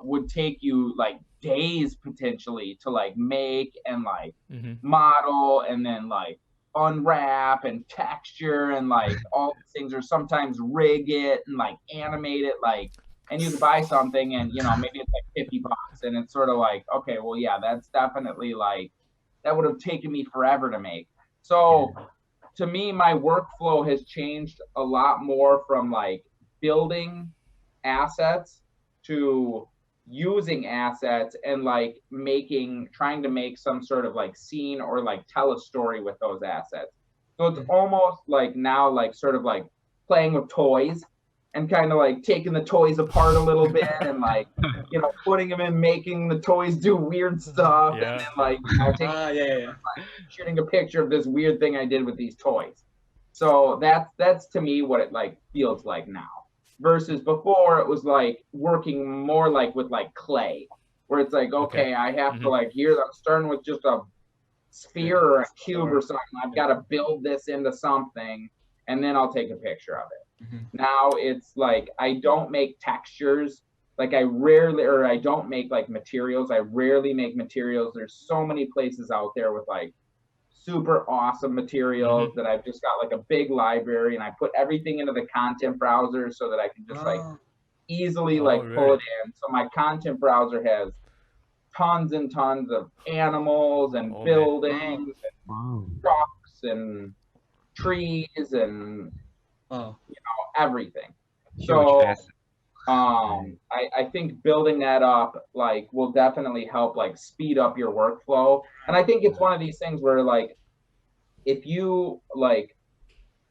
would take you like days potentially to like make and like model and then like unwrap and texture and like all these things, or sometimes rig it and like animate it, like, and you can buy something and maybe it's like $50 and it's sort of like, okay, well, yeah, that's definitely like, that would have taken me forever to make. So to me, my workflow has changed a lot more from like building assets to using assets and like trying to make some sort of like scene or like tell a story with those assets. So it's almost like now like sort of like playing with toys and kind of like taking the toys apart a little bit and like putting them in, making the toys do weird stuff, and then like shooting a picture of this weird thing I did with these toys. So that's to me what it like feels like now, versus before it was like working more like with like clay, where it's like, okay, I have to like, here I'm starting with just a sphere or a cube or something, I've got to build this into something and then I'll take a picture of it. Now it's like I don't make textures, like I don't make like materials. I rarely make materials. There's so many places out there with like super awesome materials that I've just got like a big library, and I put everything into the content browser so that I can just like easily pull it in. So my content browser has tons and tons of animals and buildings and rocks and trees and everything. So I think building that up like will definitely help like speed up your workflow. And I think it's one of these things where like if you like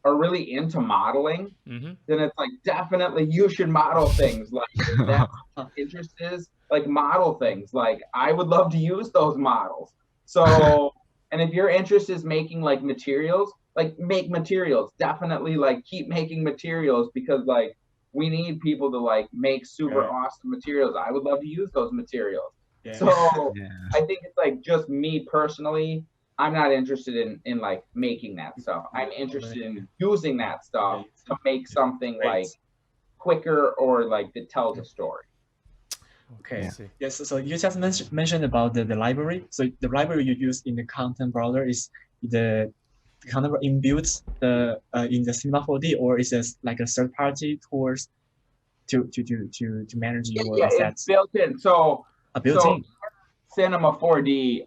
are really into modeling, then it's like definitely you should model things. Like that's what interest is, like model things. Like I would love to use those models. So and if your interest is making like materials, like make materials, definitely like keep making materials, because like we need people to like make super
Yeah.
awesome materials. I would love to use those materials.
Yeah.
So
Yeah.
I think it's like just me personally, I'm not interested in like making that stuff. I'm interested in using that stuff to make something
Great.
like quicker or like that tells a story.
Okay.
I see.
Yes. So you just mentioned about the library. So the library you use in the content browser is the kind of inbuilt in the Cinema 4D, or is it like a third party tools to manage your
Yeah,
assets?
it's built in. So
Built-in.
Cinema 4D,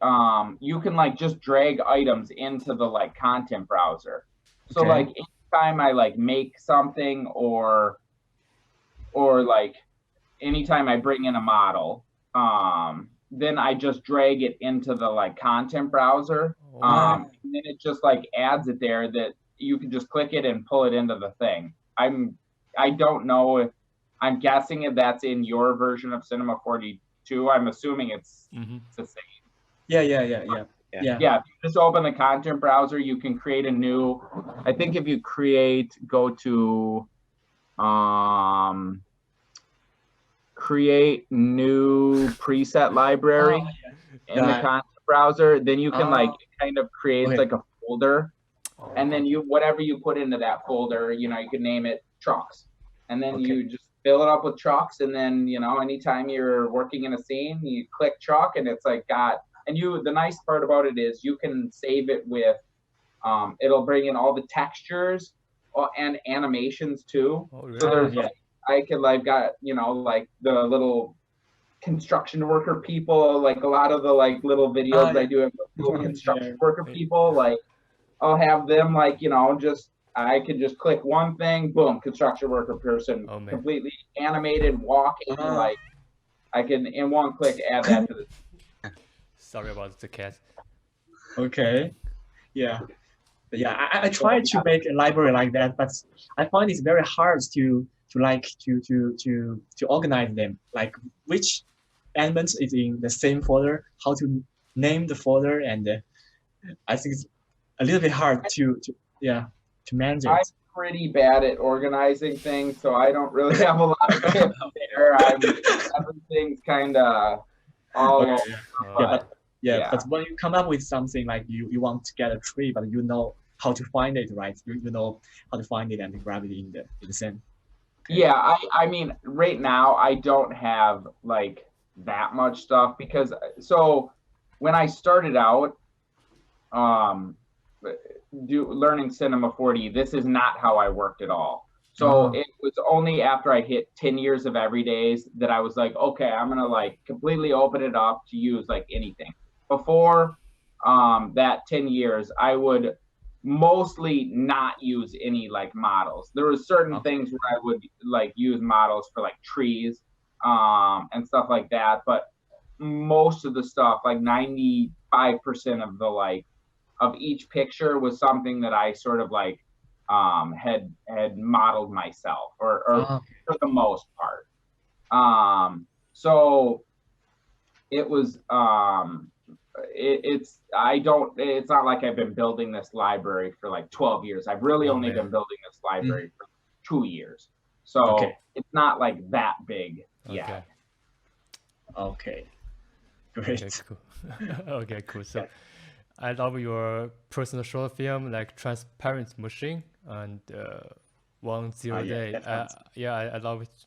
you can like just drag items into the like content browser. So
Okay.
like anytime I like make something or like anytime I bring in a model, then I just drag it into the like content browser. And then it just like adds it there that you can just click it and pull it into the thing. I don't know if I'm guessing if that's in your version of Cinema 42. I'm assuming it's the same.
Yeah.
Yeah, if you just open the content browser, you can create a new, I think if you go to create new preset library in the content browser, then you can like it kind of creates like a folder, and then whatever you put into that folder, you can name it trucks, and then you just fill it up with trucks, and then anytime you're working in a scene, you click truck, and it's like the nice part about it is you can save it with it'll bring in all the textures and animations too.
Oh, really?
So there's I've got like the little construction worker people, like a lot of the like little videos I do have little construction worker people, like I'll have them like just I could just click one thing, boom, construction worker person, completely animated walking, like I can in one click add that to the.
Sorry about the cat.
Okay. Yeah. I tried to make a library like that, but I find it's very hard to organize them. Like which elements is in the same folder, how to name the folder, and I think it's a little bit hard to manage it.
I'm pretty bad at organizing things, so I don't really have a lot of tips there. Everything's kind of all over.
But when you come up with something like you want to get a tree, but you know how to find it, right? You know how to find it and grab it in the same. Okay.
Yeah, I mean, right now I don't have like that much stuff because so when I started out learning Cinema 4D, this is not how I worked at all. So it was only after I hit 10 years of everydays that I was like, okay, I'm gonna like completely open it up to use like anything. Before that 10 years, I would mostly not use any like models. There was certain things where I would like use models for like trees and stuff like that, but most of the stuff, like 95% of the like of each picture was something that I sort of like had modeled myself or for the most part. So it was it's not like I've been building this library for like 12 years. I've really only been building this library for 2 years. So it's not like that big yet.
Okay. Great.
Okay, cool. Okay, cool. So I love your personal short film like Transparent Machine and 10 Day. I love it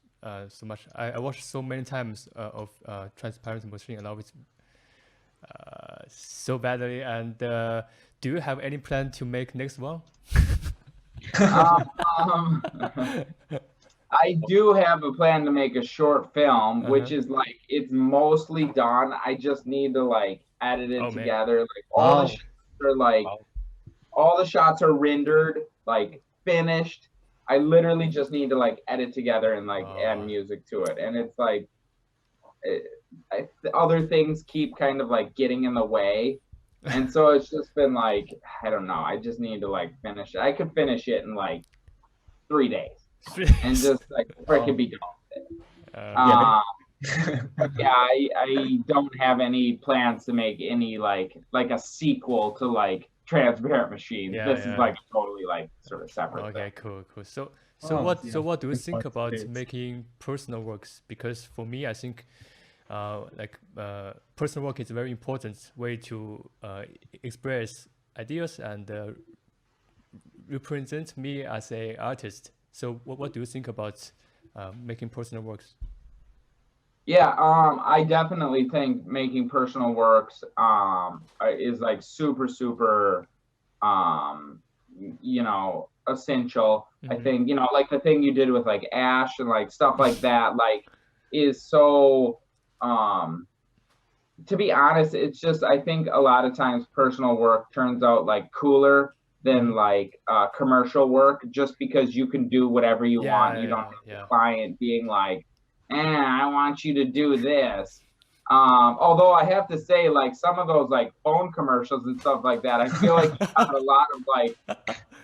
so much. I watched so many times of Transparent Machine. I love it so badly. And do you have any plan to make next one?
I do have a plan to make a short film, which is like it's mostly done. I just need to like edit it together. Like all the shots are like all the shots are rendered, like finished. I literally just need to like edit together and like add music to it. And it's like other things keep kind of like getting in the way. And so it's just been like, I don't know. I just need to like finish it. I could finish it in like 3 days and just like freaking be done with it. I don't have any plans to make any like a sequel to like Transparent Machine. This is like totally like sort of separate.
Okay, cool. So
Oh,
what do you
that's
think
what
about
it is.
making personal works? Because for me, I think personal work is a very important way to express ideas and represent me as a artist. So what do you think about making personal works?
Yeah, I definitely think making personal works is like super essential. I think, like the thing you did with like Ash and like stuff like that, like is so to be honest, it's just I think a lot of times personal work turns out like cooler than like commercial work just because you can do whatever you want. You don't have the client being like, I want you to do this. Although I have to say, like some of those like phone commercials and stuff like that, I feel like you got a lot of like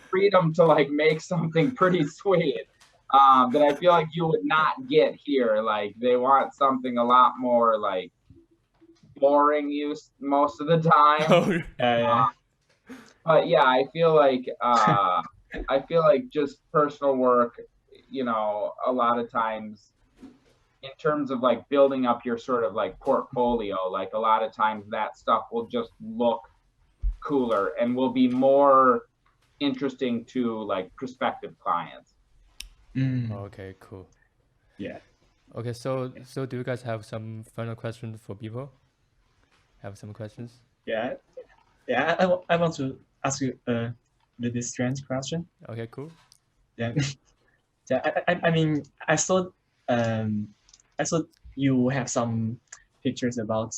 freedom to like make something pretty sweet that I feel like you would not get here. Like they want something a lot more like boring use most of the time. But yeah, I feel like just personal work, a lot of times in terms of like building up your sort of like portfolio, like a lot of times that stuff will just look cooler and will be more interesting to like prospective clients.
Okay, cool.
Yeah.
Okay, so do you guys have some final questions for people? Have some questions?
Yeah. I want to ask you the strange question.
Okay, cool.
Yeah. I mean, I saw you have some pictures about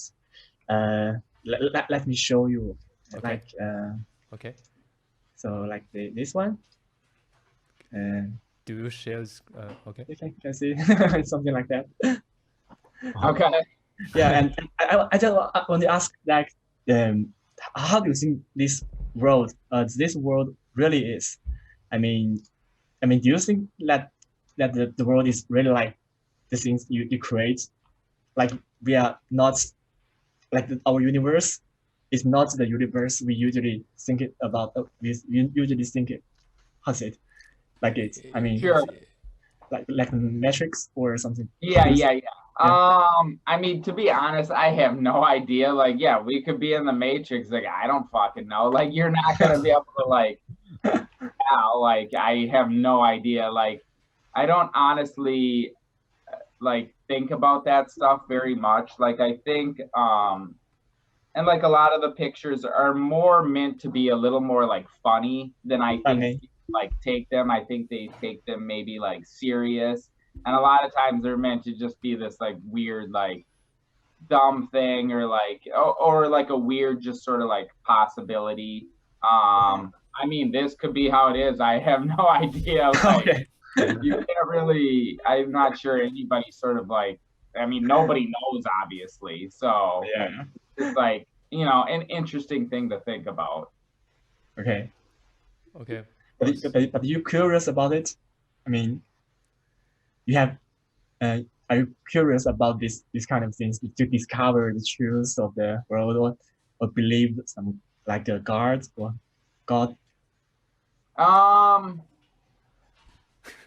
let me show you.
Okay.
Like
Okay.
so like this one.
Do you share? Okay.
You can see something like that.
Okay.
Yeah, and I just want to ask like how do you think this world really is? I mean, do you think that the world is really like the things you create? Like we are not like our universe is not the universe we usually think it about. We usually think it. How's it? Like it. I mean,
Sure.
like Matrix or something.
Yeah. I mean, to be honest, I have no idea. Like, yeah, we could be in the Matrix. Like, I don't fucking know. Like, you're not gonna be able to like, like, I have no idea. Like, I don't honestly like think about that stuff very much. Like, I think, and like a lot of the pictures are more meant to be a little more like funny than I think like take them. I think they take them maybe like serious. And a lot of times they're meant to just be this like weird, like dumb thing or like, or like a weird, just sort of like possibility. I mean, this could be how it is. I have no idea. Like, you can't really, I'm not sure anybody sort of like, I mean, nobody knows obviously. So
yeah,
it's like, an interesting thing to think about.
Okay.
Okay.
But you curious about it? I mean, you have, are you curious about this kind of things to discover the truth of the world or believe some like a God or God?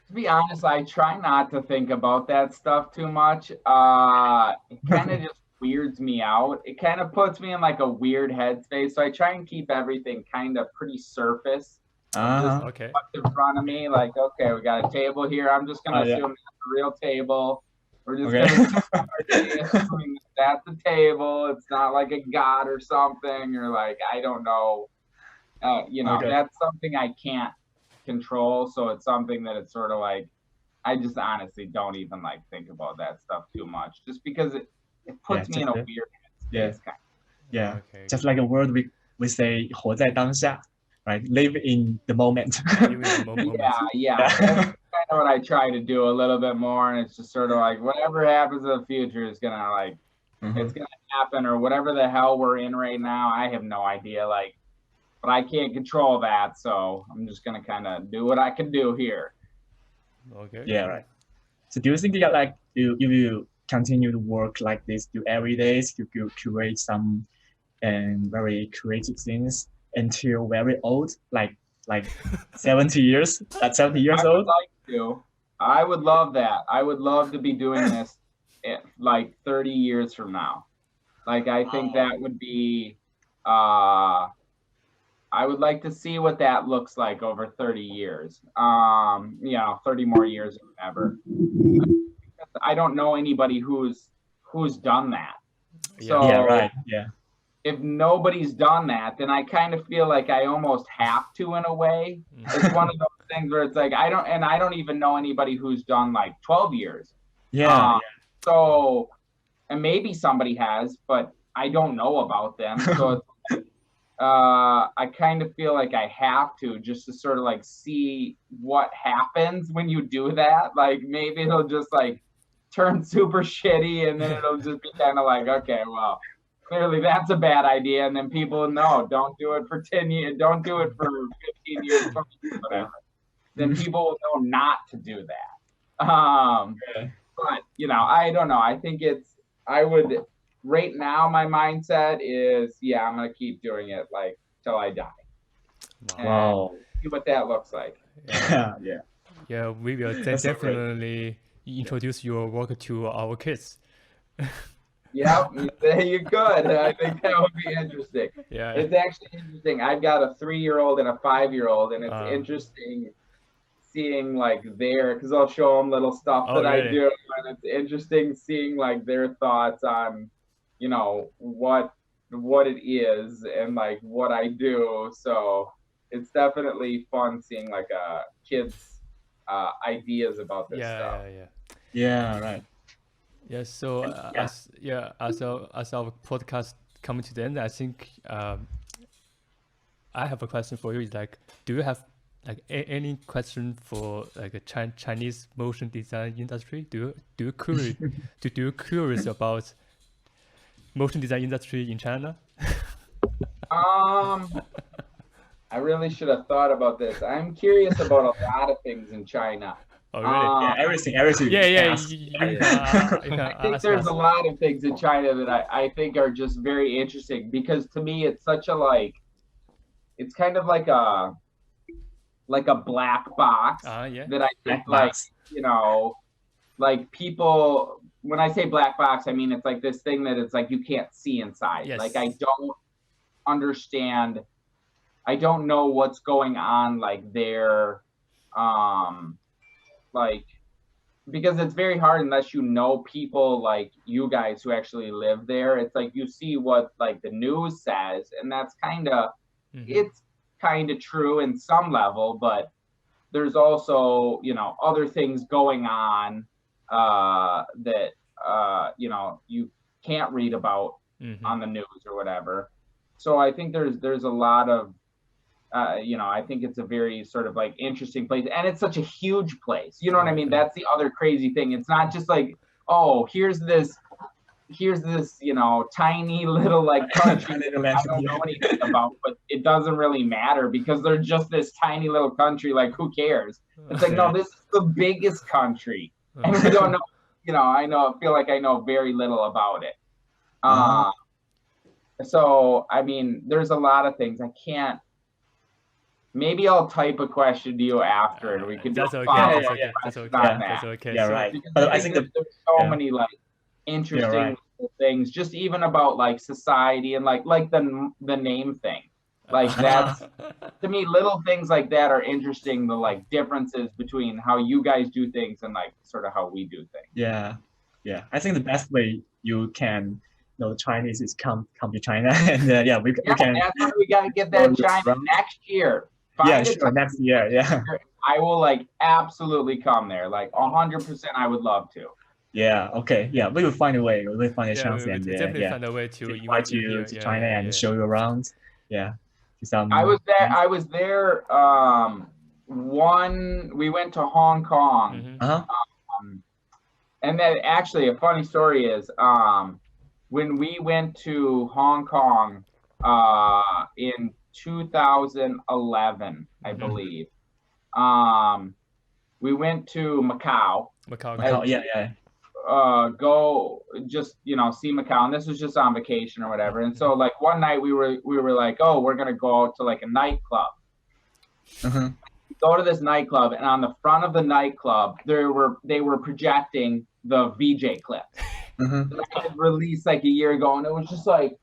To be honest, I try not to think about that stuff too much. It kind of just weirds me out. It kind of puts me in like a weird headspace. So I try and keep everything kind of pretty surface. Just
Okay.
what's in front of me. Like, okay, we got a table here. I'm just gonna assume that's a real table. We're just gonna assume that's the table. It's not like a god or something, or like I don't know. That's something I can't control. So it's something that it's sort of like I just honestly don't even like think about that stuff too much, just because it puts me in a weird headspace.
Yeah. Just like a word we say 活在当下, right? Live in the moment.
Yeah. That's kind of what I try to do a little bit more, and it's just sort of like whatever happens in the future is gonna like it's gonna happen, or whatever the hell we're in right now. I have no idea, like, but I can't control that, so I'm just gonna kind of do what I can do here.
Okay.
Yeah, right. So do you think that like you will continue to work like this to every day to curate some and very creative things until very old, like like 70 years at 70 years
I would
old?
like to. I would love that. I would love to be doing this like 30 years from now. Like I think that would be I would like to see what that looks like over 30 years. 30 more years or whatever. I don't know anybody who's done that. So
Yeah, right. Yeah.
if nobody's done that, then I kind of feel like I almost have to in a way. It's one of those things where it's like I don't even know anybody who's done like 12 years.
Yeah.
So, and maybe somebody has, but I don't know about them. So it's I kind of feel like I have to just to sort of like see what happens when you do that. Like maybe it'll just like turn super shitty and then it'll just be kind of like, okay, well, clearly that's a bad idea. And then people know, don't do it for 10 years, don't do it for 15 years, 20 years, whatever. Then people will know not to do that. But, I don't know. I think right now my mindset is, I'm going to keep doing it like till I die.
Wow.
See what that looks like.
Yeah, we will definitely introduce your work to our kids.
Yep, you could. I think that would be interesting.
Yeah,
it's actually interesting. I've got a 3-year-old and a 5-year-old, and it's interesting seeing like because I'll show them little stuff that I do, and it's interesting seeing like their thoughts on, what it is and like what I do. So it's definitely fun seeing like kids' ideas about this stuff.
Yeah, right.
Yeah, so as our podcast coming to the end, I think I have a question for you. Is like, do you have like any question for like a Chinese motion design industry? Do you curious about motion design industry in China?
I really should have thought about this. I'm curious about a lot of things in China.
Oh, really?
Everything.
Yeah.
I think there's a lot of things in China that I think are just very interesting because to me it's such a it's kind of like a black box that I think like people, when I say black box, I mean it's like this thing that it's like you can't see inside.
Yes.
Like I don't understand. I don't know what's going on like there. Because it's very hard unless you know people like you guys who actually live there. It's like you see what like the news says, and that's kind of it's kind of true in some level, but there's also other things going on that you can't read about on the news or whatever. So I think there's a lot of I think it's a very sort of like interesting place, and it's such a huge place. You know what I mean? That's the other crazy thing. It's not just like, oh, here's this tiny little like country that I don't know anything about, but it doesn't really matter because they're just this tiny little country. Like, who cares? It's like, no, this is the biggest country, and we don't know. I feel like I know very little about it. So I mean, there's a lot of things I can't. Maybe I'll type a question to you after, and we can
that's
do
okay. That's okay.
Yeah,
so,
right.
But I think there's so many like interesting things, just even about like society and like the name thing. Like that's to me, little things like that are interesting. The like differences between how you guys do things and like sort of how we do things.
Yeah. I think the best way you can know Chinese is come to China, and we can.
That's why we gotta get that China next year.
Sure. Next year,
I will like absolutely come there. Like 100%, I would love to.
Yeah. Okay. Yeah, we will find a way. We will find a chance, and
definitely find a way to
invite you to China and show you around. Yeah.
I was there. We went to Hong Kong. And then actually, a funny story is when we went to Hong Kong in 2011, I believe. We went to Macau. Go just see Macau, and this was just on vacation or whatever. And so like one night we were like, oh, we're gonna go out to like a nightclub.
Uh-huh.
Go to this nightclub, and on the front of the nightclub, they were projecting the VJ clip
Uh-huh.
that I had released like a year ago, and it was just like,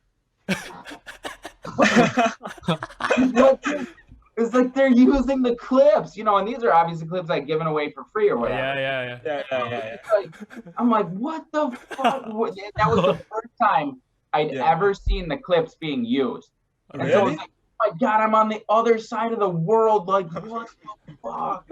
it's like they're using the clips, and these are obviously clips like given away for free or whatever.
Yeah.
Yeah.
I'm like, what the fuck? That was the first time I'd ever seen the clips being used. And so I was like, oh my God, I'm on the other side of the world. Like, what the fuck?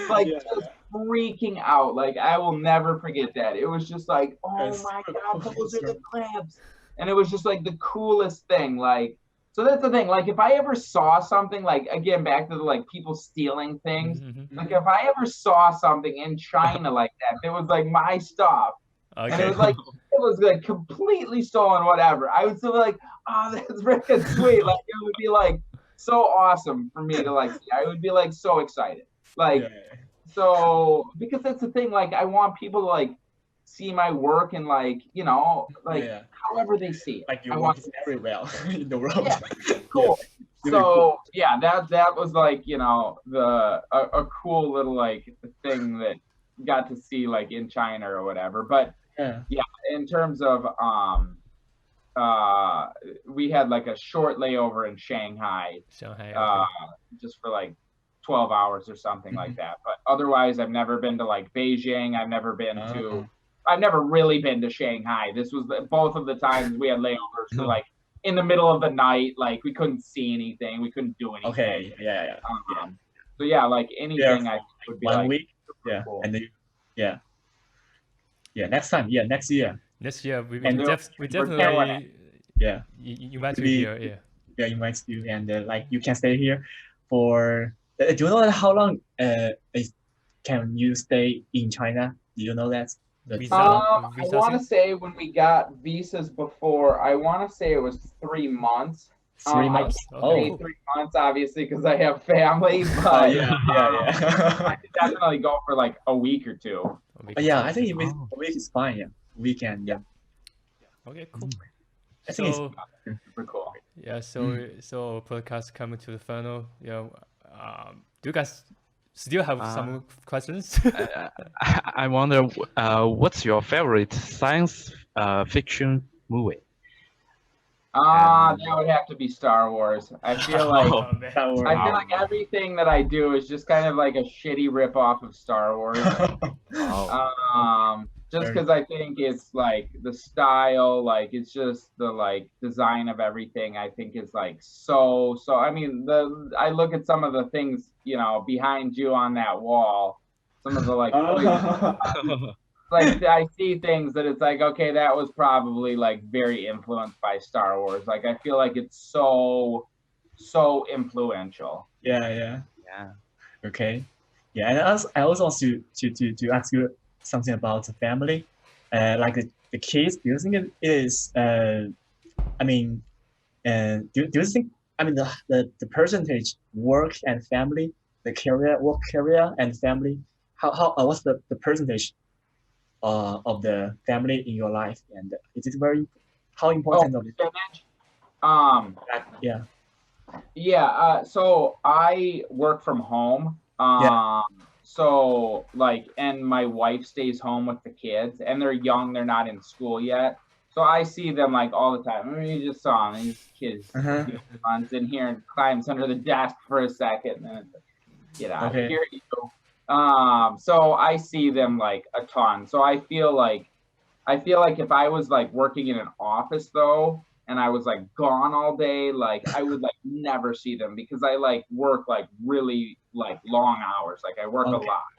Like, just freaking out. Like, I will never forget that. It was just like, oh my God, those are the clips. And it was just like the coolest thing. Like, so that's the thing. Like, if I ever saw something, like, again, back to the, like, people stealing things. Like, if I ever saw something in China like that, it was like my stuff. Okay. And it was like completely stolen, whatever. I would still be like, oh, that's freaking sweet. Like, it would be like so awesome for me to like see. I would be like so excited. Like, so because that's the thing, like I want people to like see my work and like, however they see it.
Like you work very well in the world.
Yeah, cool. So yeah, that was like, a cool little like thing that got to see like in China or whatever. But yeah, in terms of we had like a short layover in Shanghai, just for like 12 hours or something like that. But otherwise, I've never been to like Beijing. I've never really been to Shanghai. This was both of the times we had layovers for like in the middle of the night, like we couldn't see anything, we couldn't do anything.
Okay, yeah.
So yeah, like anything I think would be
1
like
week. Yeah, cool. And then next time, next year.
Next year we definitely invite you here.
Yeah, invite you, and like you can stay here for. Do you know how long can you stay in China? Do you know that?
I want to say when we got visas before, I want to say it was 3 months.
3 months.
I can't say 3 months, obviously, because I have family. But I could definitely go for like a week or two.
Yeah, I think a week is fine. Yeah, weekend. Yeah.
Okay, cool.
I think it's
super cool.
Yeah. So podcast coming to the final. Do you guys still have some questions?
I wonder, what's your favorite science fiction movie?
That would have to be Star Wars. I feel like everything that I do is just kind of like a shitty rip-off of Star Wars. Just because I think it's like the style, like it's just the like design of everything. I think is like so. I mean, I look at some of the things behind you on that wall. Some of the like. Like I see things that it's like, okay, that was probably like very influenced by Star Wars. Like I feel like it's so influential.
Yeah. Okay. Yeah, and I also want to ask you something about the family, like the kids. Do you think it is? Do you think? I mean, the percentage work and family, work career and family. How what's the percentage? Of the family in your life, and is it how important of it?
So I work from home. So like, and my wife stays home with the kids, and they're young, they're not in school yet. So I see them like all the time. I mean, you just saw them, these kids runs in here and climbs under the desk for a second, and then get out. Here you go. So I see them like a ton. So I feel like if I was like working in an office though, and I was like gone all day, like I would like never see them because I like work like really like long hours. Like I work a lot.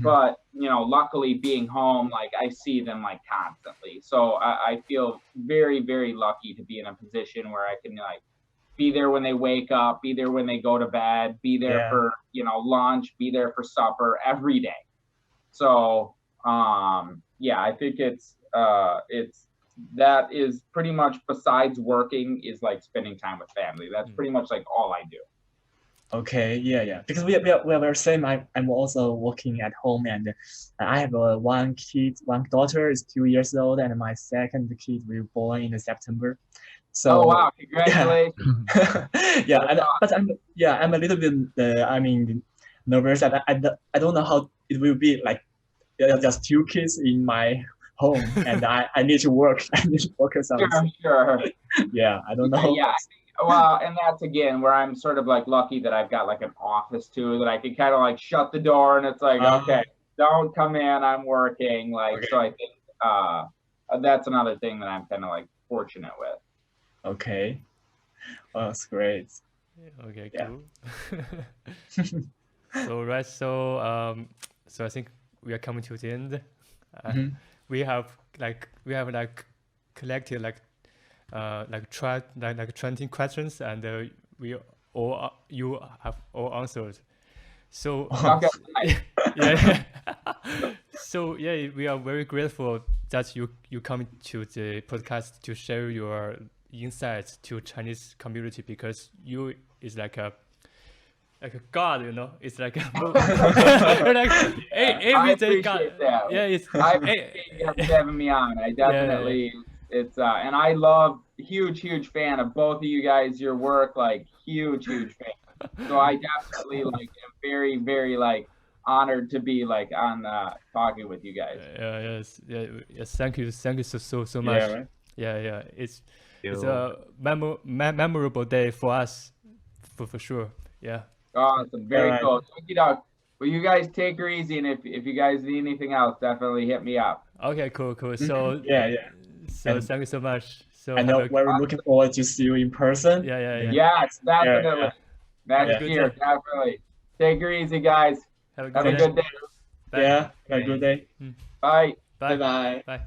But luckily being home, like I see them like constantly. So I feel very, very lucky to be in a position where I can like be there when they wake up, be there when they go to bed, be there for, lunch, be there for supper every day. So, I think that is pretty much, besides working, is like spending time with family. That's pretty much like all I do.
Okay, yeah. Because we are same. I'm also working at home, and I have one kid, one daughter is 2 years old, and my second kid will born in September. So
Oh wow!
yeah,
Congratulations.
yeah. But I'm a little bit nervous, and I don't know how it will be like just two kids in my home, and I need to work. I need to focus on.
Sure.
Yeah, I don't know.
Yeah. Well, and that's again where I'm sort of like lucky that I've got like an office too that I can kind of like shut the door and it's like, okay, don't come in, I'm working. Like,
Okay.
so I think that's another thing that I'm kind of like fortunate with.
Okay. Oh, that's great.
Okay,
Yeah.
cool. So I think we are coming to the end. We have collected like 20 questions, and you have all answered. So
Okay.
yeah. So yeah, we are very grateful that you come to the podcast to share your insights to Chinese community, because you is like a god, you know. It's like you're like everyday god.
That.
Yeah, it's
I appreciate you guys having me on. I definitely it's and I love huge fan of both of you guys, your work, like huge fan. So I definitely like am very like honored to be like on talking with you guys.
Yes. Thank you so much.
Yeah, right?
Yeah. It's a memorable day for us, for sure. Yeah.
Awesome, very cool. Thank you, Doug. Well, you guys take her easy, and if you guys need anything else, definitely hit me up.
Okay, cool. So
yeah.
So thank you so much. So
I know we're looking forward to see you in person.
Yeah.
Yes, definitely.
Yeah.
Next year, definitely. Take her easy, guys.
Have a
good day.
Yeah, have a good day.
Bye.
Bye.
Bye.